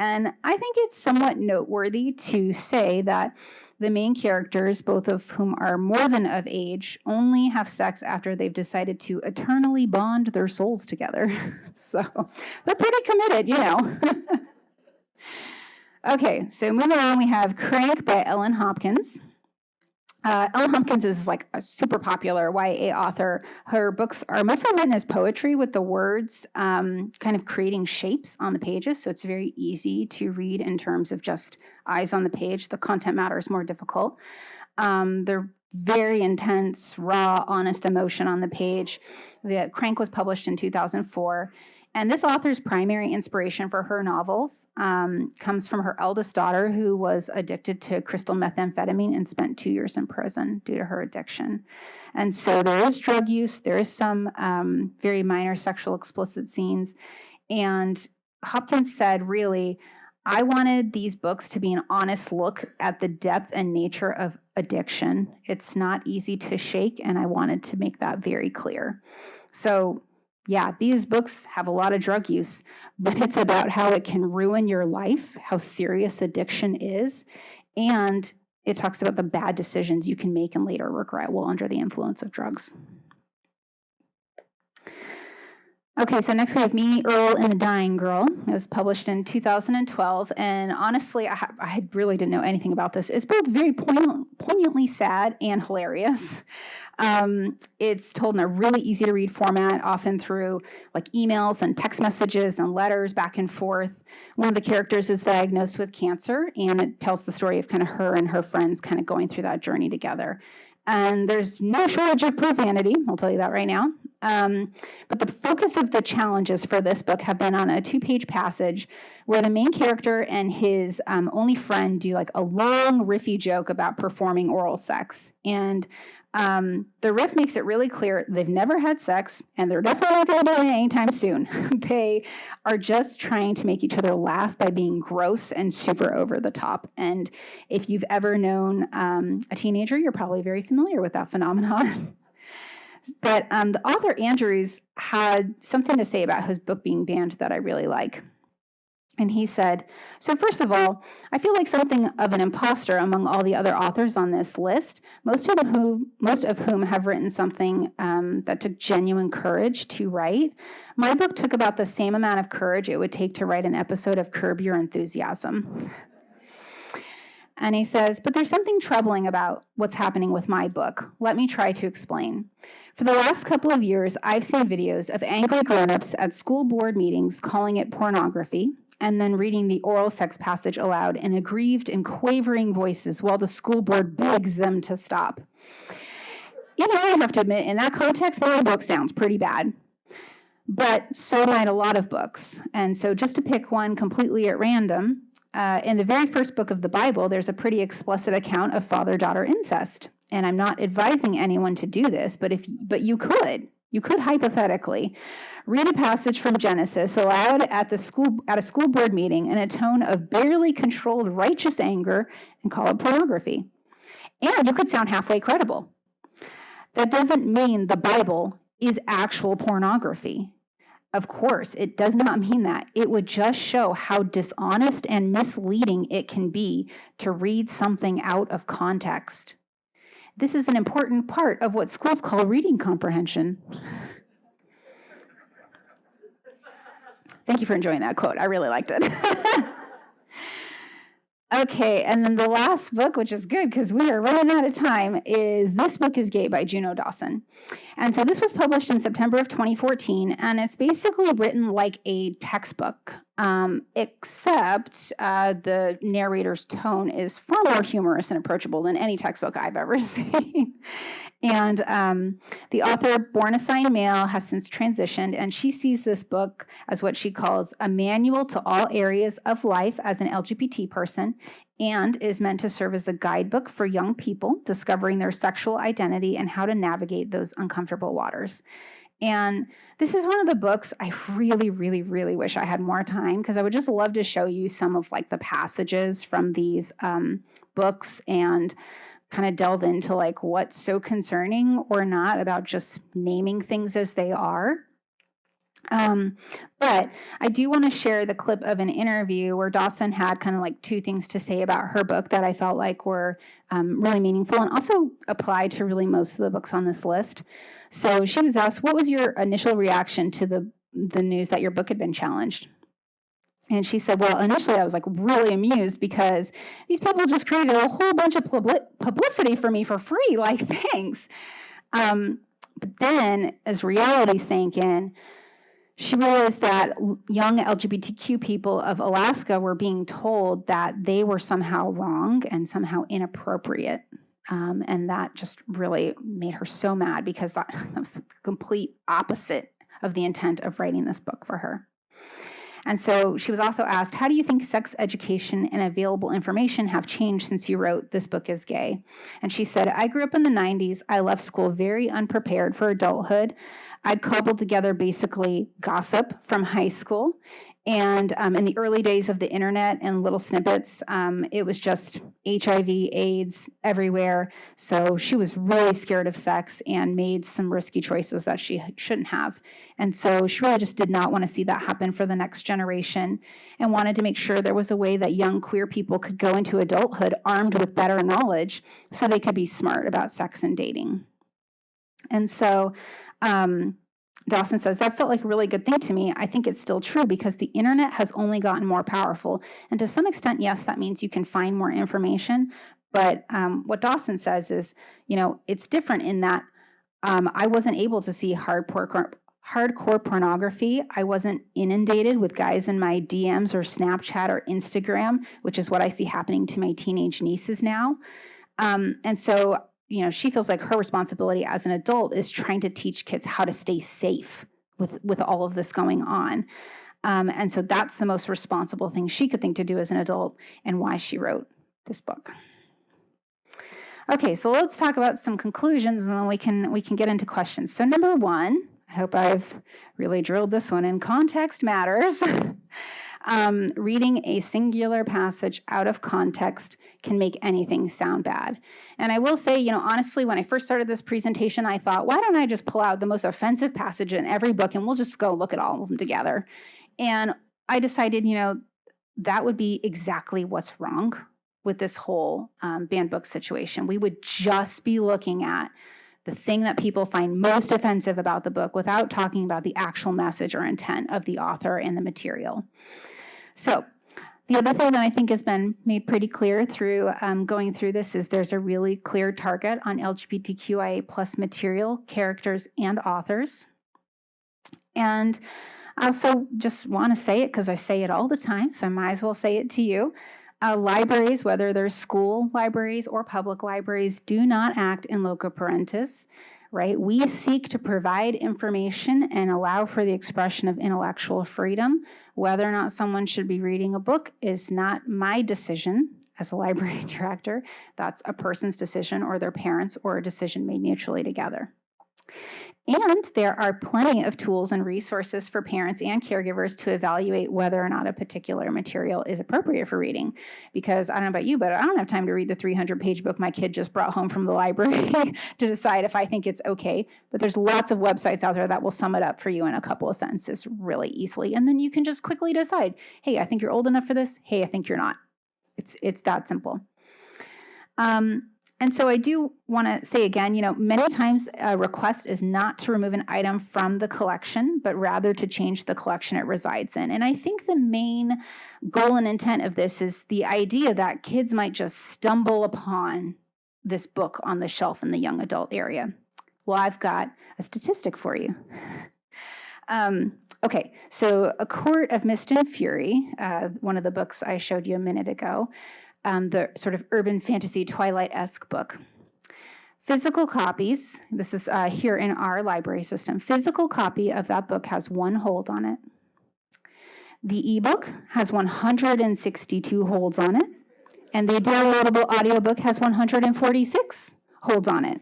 And I think it's somewhat noteworthy to say that the main characters, both of whom are more than of age, only have sex after they've decided to eternally bond their souls together. So they're pretty committed, Okay, so moving on, we have Crank by Ellen Hopkins. Ellen Hopkins is like a super popular YA author. Her books are mostly written as poetry with the words kind of creating shapes on the pages. So it's very easy to read in terms of just eyes on the page. The content matter is more difficult. They're very intense, raw, honest emotion on the page. The Crank was published in 2004. And this author's primary inspiration for her novels comes from her eldest daughter, who was addicted to crystal methamphetamine and spent 2 years in prison due to her addiction. And so there is drug use, there is some very minor sexual explicit scenes. And Hopkins said, really, I wanted these books to be an honest look at the depth and nature of addiction. It's not easy to shake, and I wanted to make that very clear. So, yeah, these books have a lot of drug use, but it's about how it can ruin your life, how serious addiction is, and it talks about the bad decisions you can make and later regret while under the influence of drugs. Okay, so next we have Me, Earl, and the Dying Girl. It was published in 2012, and honestly, I really didn't know anything about this. It's both very poignantly sad and hilarious. It's told in a really easy-to-read format, often through like emails and text messages and letters back and forth. One of the characters is diagnosed with cancer, and it tells the story of kind of her and her friends kind of going through that journey together. And there's no shortage of profanity, I'll tell you that right now. But the focus of the challenges for this book have been on a 2-page passage where the main character and his only friend do like a long riffy joke about performing oral sex. And the riff makes it really clear they've never had sex and they're definitely not going to do it anytime soon. They are just trying to make each other laugh by being gross and super over the top. And if you've ever known a teenager, you're probably very familiar with that phenomenon. But the author Andrews had something to say about his book being banned that I really like. And he said, so first of all, I feel like something of an imposter among all the other authors on this list, most of whom have written something that took genuine courage to write. My book took about the same amount of courage it would take to write an episode of Curb Your Enthusiasm. And he says, but there's something troubling about what's happening with my book. Let me try to explain. For the last couple of years, I've seen videos of angry grown-ups at school board meetings calling it pornography, and then reading the oral sex passage aloud in aggrieved and quavering voices while the school board begs them to stop. You know, I have to admit, in that context, my book sounds pretty bad. But so might a lot of books. And so just to pick one completely at random, in the very first book of the Bible, there's a pretty explicit account of father-daughter incest. And I'm not advising anyone to do this, but you could hypothetically read a passage from Genesis aloud at a school board meeting in a tone of barely controlled righteous anger and call it pornography. And you could sound halfway credible. That doesn't mean the Bible is actual pornography. Of course, it does not mean that. It would just show how dishonest and misleading it can be to read something out of context. This is an important part of what schools call reading comprehension. Thank you for enjoying that quote. I really liked it. Okay, and then the last book, which is good because we are running out of time, is This Book is Gay by Juno Dawson. And so this was published in September of 2014, and it's basically written like a textbook, except the narrator's tone is far more humorous and approachable than any textbook I've ever seen. And the author, born assigned male, has since transitioned, and she sees this book as what she calls a manual to all areas of life as an LGBT person, and is meant to serve as a guidebook for young people discovering their sexual identity and how to navigate those uncomfortable waters. And this is one of the books I really, really, really wish I had more time, because I would just love to show you some of like the passages from these books and kind of delve into like what's so concerning or not about just naming things as they are. But I do want to share the clip of an interview where Dawson had kind of like 2 things to say about her book that I felt like were really meaningful and also applied to really most of the books on this list. So she was asked, what was your initial reaction to the news that your book had been challenged? And she said, well, initially I was like really amused because these people just created a whole bunch of publicity for me for free, like thanks. But then as reality sank in, she realized that young LGBTQ people of Alaska were being told that they were somehow wrong and somehow inappropriate And that just really made her so mad because that was the complete opposite of the intent of writing this book for her. And so she was also asked, how do you think sex education and available information have changed since you wrote This Book is Gay? And she said, I grew up in the 90s. I left school very unprepared for adulthood. I'd cobbled together basically gossip from high school. And in the early days of the internet and little snippets, it was just HIV, AIDS everywhere. So she was really scared of sex and made some risky choices that she shouldn't have. And so she really just did not want to see that happen for the next generation and wanted to make sure there was a way that young queer people could go into adulthood armed with better knowledge so they could be smart about sex and dating. And so Dawson says, that felt like a really good thing to me. I think it's still true because the internet has only gotten more powerful. And to some extent, yes, that means you can find more information. But what Dawson says is, it's different in that I wasn't able to see hardcore pornography. I wasn't inundated with guys in my DMs or Snapchat or Instagram, which is what I see happening to my teenage nieces now. And so she feels like her responsibility as an adult is trying to teach kids how to stay safe with all of this going on. And so that's the most responsible thing she could think to do as an adult and why she wrote this book. Okay, so let's talk about some conclusions and then we can get into questions. So number one, I hope I've really drilled this one in, context matters. Reading a singular passage out of context can make anything sound bad. And I will say, honestly, when I first started this presentation, I thought, why don't I just pull out the most offensive passage in every book and we'll just go look at all of them together. And I decided, that would be exactly what's wrong with this whole banned book situation. We would just be looking at the thing that people find most offensive about the book without talking about the actual message or intent of the author and the material. So the other thing that I think has been made pretty clear through going through this is there's a really clear target on LGBTQIA plus material, characters, and authors. And I also just want to say it because I say it all the time, so I might as well say it to you. Libraries, whether they're school libraries or public libraries, do not act in loco parentis, right? We seek to provide information and allow for the expression of intellectual freedom. Whether or not someone should be reading a book is not my decision as a library director. That's a person's decision or their parents or a decision made mutually together. And there are plenty of tools and resources for parents and caregivers to evaluate whether or not a particular material is appropriate for reading. Because I don't know about you, but I don't have time to read the 300-page book my kid just brought home from the library to decide if I think it's okay. But there's lots of websites out there that will sum it up for you in a couple of sentences really easily. And then you can just quickly decide, hey, I think you're old enough for this. Hey, I think you're not. It's that simple. And so I do want to say again, many times a request is not to remove an item from the collection, but rather to change the collection it resides in. And I think the main goal and intent of this is the idea that kids might just stumble upon this book on the shelf in the young adult area. Well, I've got a statistic for you. Okay, so A Court of Mist and Fury, one of the books I showed you a minute ago, the sort of urban fantasy Twilight-esque book. Physical copies, this is here in our library system, physical copy of that book has 1 hold on it. The ebook has 162 holds on it, and the downloadable audiobook has 146 holds on it.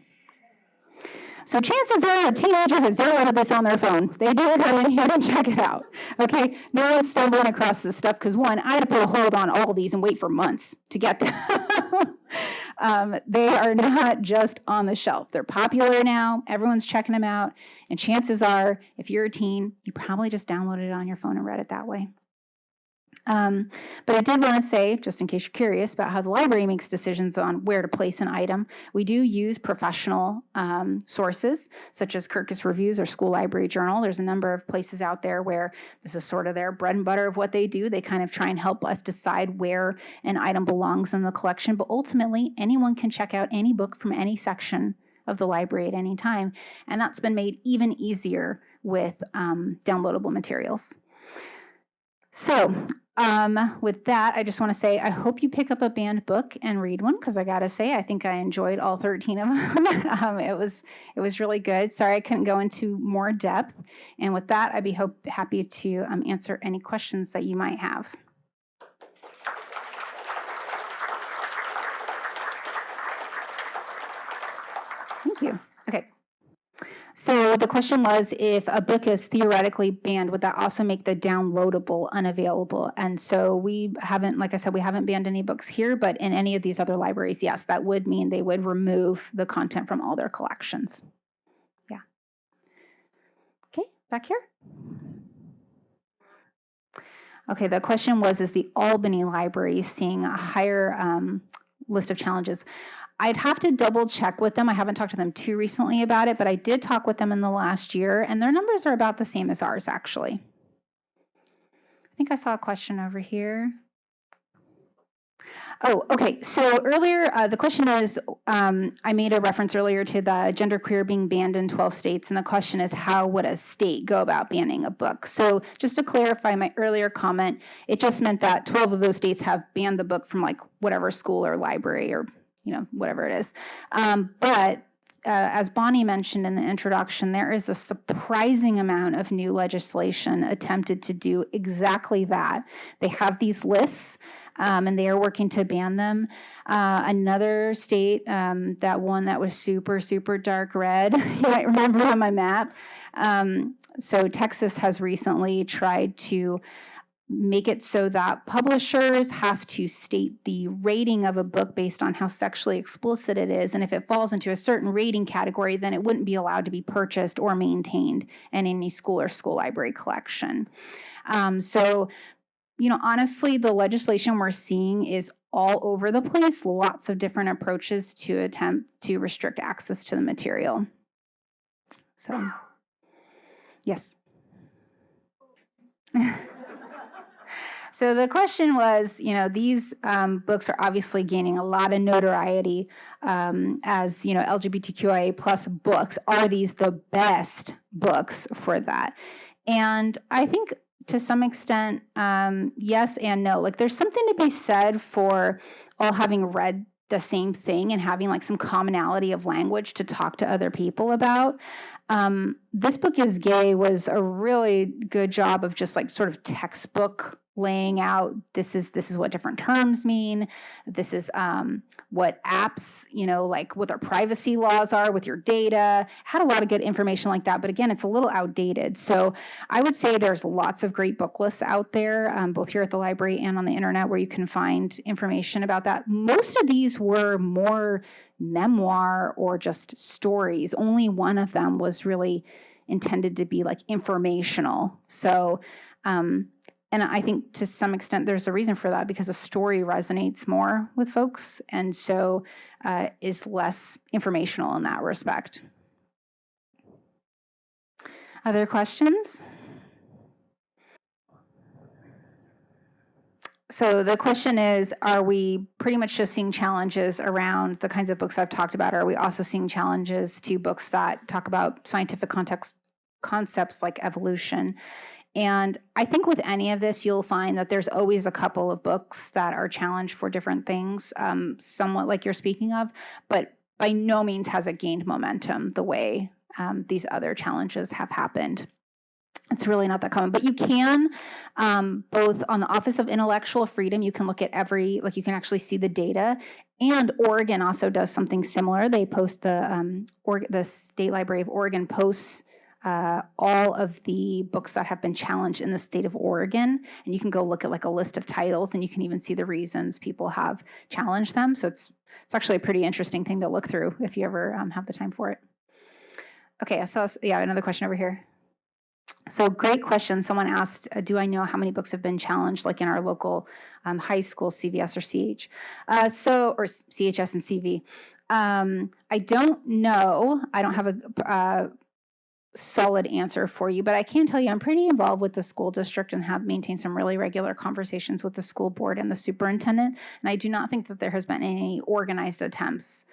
So chances are a teenager has downloaded this on their phone. They do come in here and check it out, okay? No one's stumbling across this stuff because, one, I had to put a hold on all these and wait for months to get them. They are not just on the shelf. They're popular now. Everyone's checking them out. And chances are, if you're a teen, you probably just downloaded it on your phone and read it that way. But I did want to say, just in case you're curious about how the library makes decisions on where to place an item, we do use professional sources, such as Kirkus Reviews or School Library Journal. There's a number of places out there where this is sort of their bread and butter of what they do. They kind of try and help us decide where an item belongs in the collection, but ultimately, anyone can check out any book from any section of the library at any time, and that's been made even easier with downloadable materials. So, With that, I just want to say I hope you pick up a banned book and read one, because I gotta say I think I enjoyed all 13 of them. It was really good. Sorry I couldn't go into more depth. And with that, I'd be happy to answer any questions that you might have. Thank you. Okay. So the question was, if a book is theoretically banned, would that also make the downloadable unavailable? And so we haven't, like I said, we haven't banned any books here, but in any of these other libraries, yes, that would mean they would remove the content from all their collections. Yeah. Okay, back here. Okay, the question was, is the Albany Library seeing a higher list of challenges? I'd have to double check with them. I haven't talked to them too recently about it, but I did talk with them in the last year, and their numbers are about the same as ours, actually. I think I saw a question over here. Oh, okay. So earlier, the question is, I made a reference earlier to the genderqueer being banned in 12 states, and the question is, how would a state go about banning a book? So just to clarify my earlier comment, it just meant that 12 of those states have banned the book from like whatever school or library or whatever it is. But as Bonnie mentioned in the introduction, there is a surprising amount of new legislation attempted to do exactly that. They have these lists, and they are working to ban them. Another state, that one that was super, super dark red, you might remember on my map. So Texas has recently tried to make it so that publishers have to state the rating of a book based on how sexually explicit it is. And if it falls into a certain rating category, then it wouldn't be allowed to be purchased or maintained in any school or school library collection. So, honestly, the legislation we're seeing is all over the place, lots of different approaches to attempt to restrict access to the material. So, yes. So the question was, these books are obviously gaining a lot of notoriety as, LGBTQIA plus books. Are these the best books for that? And I think to some extent, yes and no. Like, there's something to be said for all having read the same thing and having like some commonality of language to talk to other people about. This Book Is Gay was a really good job of just like sort of textbook laying out, this is what different terms mean. This is what apps, like what their privacy laws are with your data. Had a lot of good information like that, but again, it's a little outdated. So I would say there's lots of great book lists out there, both here at the library and on the internet, where you can find information about that. Most of these were more memoir or just stories. Only one of them was really intended to be like informational. So, and I think to some extent there's a reason for that, because a story resonates more with folks, and so is less informational in that respect. Other questions? So the question is, are we pretty much just seeing challenges around the kinds of books I've talked about, or are we also seeing challenges to books that talk about scientific concepts like evolution? And I think with any of this, you'll find that there's always a couple of books that are challenged for different things, somewhat like you're speaking of, but by no means has it gained momentum the way these other challenges have happened. It's really not that common, but you can, both on the Office of Intellectual Freedom, you can look at you can actually see the data, and Oregon also does something similar. They post the State Library of Oregon posts all of the books that have been challenged in the state of Oregon, and you can go look at like a list of titles, and you can even see the reasons people have challenged them. So it's actually a pretty interesting thing to look through if you ever have the time for it. Okay, so another question over here. So great question. Someone asked, do I know how many books have been challenged, like in our local high school, CVS or CH, or CHS and CV? I don't know. I don't have a solid answer for you, but I can tell you I'm pretty involved with the school district and have maintained some really regular conversations with the school board and the superintendent. And I do not think that there has been any organized attempts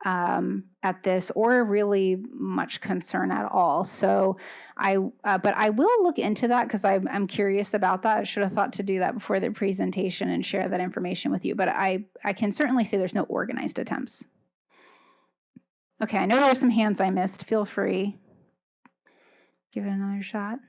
at this, or really much concern at all. So but I will look into that because I'm curious about that. I should have thought to do that before the presentation and share that information with you. But I can certainly say there's no organized attempts. Okay, I know there are some hands I missed. Feel free. Give it another shot.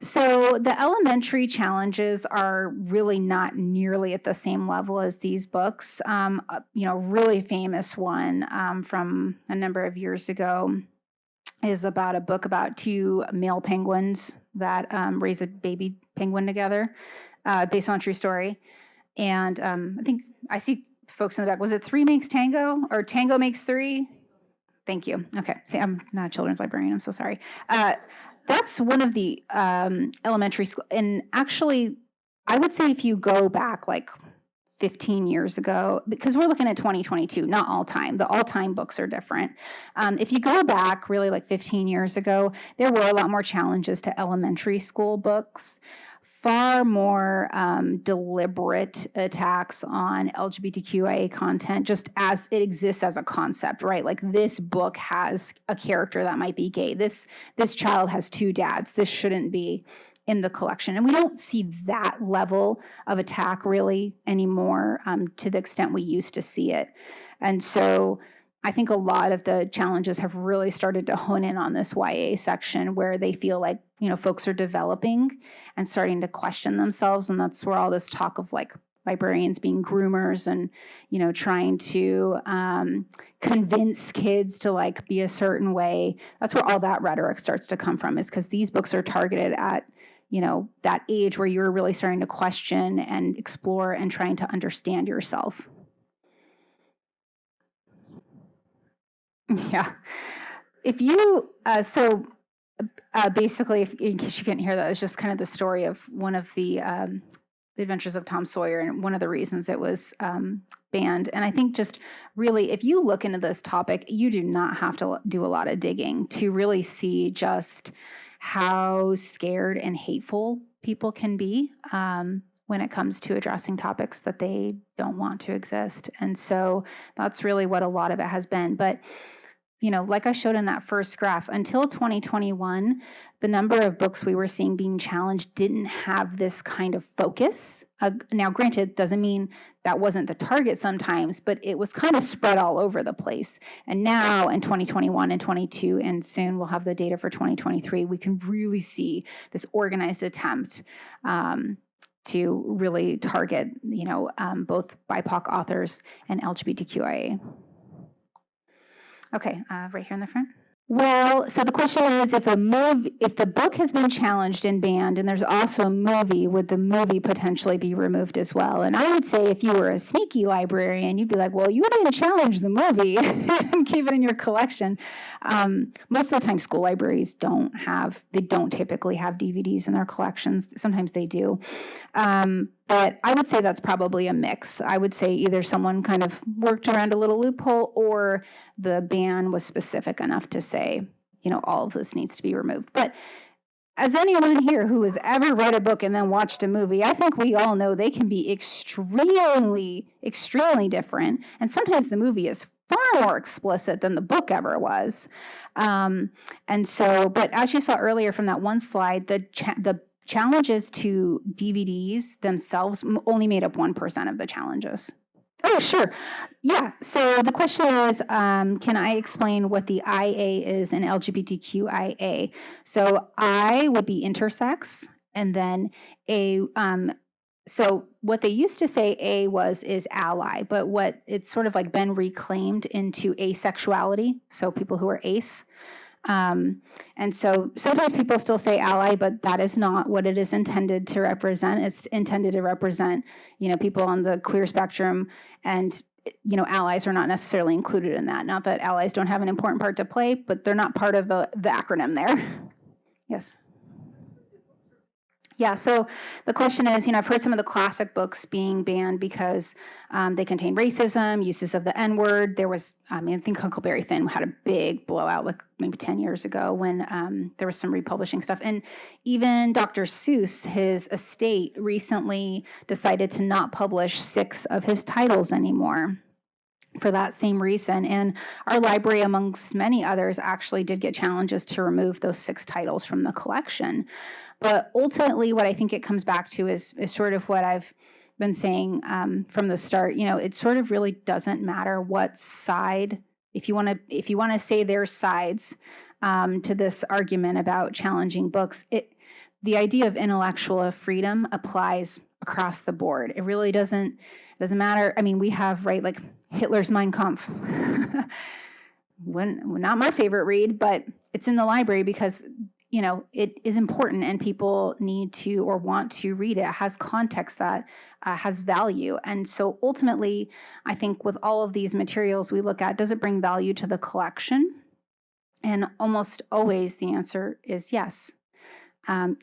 So the elementary challenges are really not nearly at the same level as these books. Really famous one from a number of years ago is about a book about two male penguins that raise a baby penguin together, based on a true story. And I think I see folks in the back. Was it Three Makes Tango or Tango Makes Three? Thank you. Okay. See, I'm not a children's librarian. I'm so sorry. That's one of the elementary school. And actually, I would say if you go back like 15 years ago, because we're looking at 2022, not all time. The all time books are different. If you go back really like 15 years ago, there were a lot more challenges to elementary school books. Far more deliberate attacks on LGBTQIA content, just as it exists as a concept, right? Like this book has a character that might be gay. This child has two dads. This shouldn't be in the collection. And we don't see that level of attack really anymore to the extent we used to see it. And so I think a lot of the challenges have really started to hone in on this YA section where they feel like, folks are developing and starting to question themselves. And that's where all this talk of like librarians being groomers and, trying to convince kids to like be a certain way. That's where all that rhetoric starts to come from, is because these books are targeted at, that age where you're really starting to question and explore and trying to understand yourself. Yeah. If you, basically, in case you couldn't hear that, it's just kind of the story of one of the Adventures of Tom Sawyer, and one of the reasons it was banned. And I think just really, if you look into this topic, you do not have to do a lot of digging to really see just how scared and hateful people can be when it comes to addressing topics that they don't want to exist. And so that's really what a lot of it has been. But like I showed in that first graph, until 2021, the number of books we were seeing being challenged didn't have this kind of focus. Now, granted, doesn't mean that wasn't the target sometimes, but it was kind of spread all over the place. And now in 2021 and 22, and soon we'll have the data for 2023, we can really see this organized attempt to really target, both BIPOC authors and LGBTQIA. Okay, right here in the front. Well, so the question is, if the book has been challenged and banned, and there's also a movie, would the movie potentially be removed as well? And I would say if you were a sneaky librarian, you'd be like, well, you didn't challenge the movie and keep it in your collection. Most of the time, school libraries don't typically have DVDs in their collections. Sometimes they do. But I would say that's probably a mix. I would say either someone kind of worked around a little loophole, or the ban was specific enough to say, all of this needs to be removed. But as anyone here who has ever read a book and then watched a movie, I think we all know they can be extremely, extremely different. And sometimes the movie is far more explicit than the book ever was. But as you saw earlier from that one slide, the challenges to DVDs themselves only made up 1% of the challenges. Oh, sure. Yeah. So the question is, can I explain what the IA is in LGBTQIA? So I would be intersex, and then A. So what they used to say is ally, but what it's sort of like been reclaimed into asexuality. So people who are ace. And so sometimes people still say ally, but that is not what it is intended to represent. It's intended to represent, people on the queer spectrum, and, allies are not necessarily included in that. Not that allies don't have an important part to play, but they're not part of the acronym there. Yes. Yeah, so the question is, I've heard some of the classic books being banned because they contain racism, uses of the N-word. There was, I think Huckleberry Finn had a big blowout like maybe 10 years ago when there was some republishing stuff. And even Dr. Seuss, his estate, recently decided to not publish 6 of his titles anymore for that same reason. And our library, amongst many others, actually did get challenges to remove those 6 titles from the collection. But ultimately, what I think it comes back to is sort of what I've been saying from the start. It sort of really doesn't matter what side, if you want to say there's sides to this argument about challenging books, the idea of intellectual freedom applies across the board. It really doesn't matter. I mean, we have, right, like Hitler's Mein Kampf. Not my favorite read, but it's in the library because, it is important and people need to or want to read it. It has context that has value. And so ultimately, I think with all of these materials we look at, does it bring value to the collection? And almost always the answer is yes.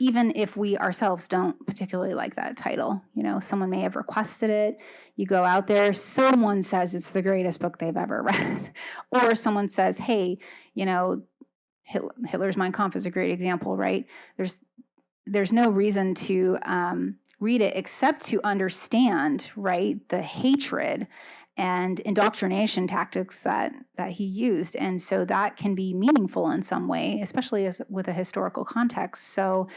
Even if we ourselves don't particularly like that title. Someone may have requested it. You go out there, someone says it's the greatest book they've ever read. Or someone says, hey, Hitler's Mein Kampf is a great example, right? There's no reason to read it except to understand, right, the hatred and indoctrination tactics that he used. And so that can be meaningful in some way, especially with a historical context. So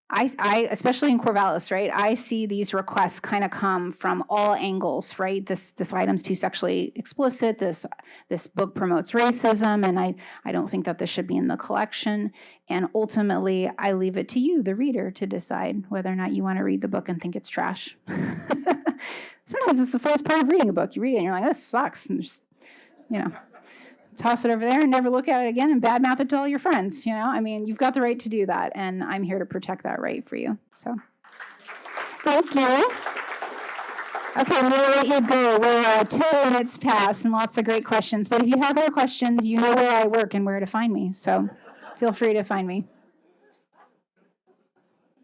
I especially in Corvallis, right, I see these requests kind of come from all angles, right? This item's too sexually explicit, this book promotes racism, and I don't think that this should be in the collection. And ultimately, I leave it to you, the reader, to decide whether or not you want to read the book and think it's trash. Sometimes it's the first part of reading a book. You read it and you're like, this sucks. And just, toss it over there and never look at it again and badmouth it to all your friends. You've got the right to do that. And I'm here to protect that right for you. So thank you. Okay, I'm going to let you go. We're 10 minutes past and lots of great questions. But if you have other questions, you know where I work and where to find me. So feel free to find me.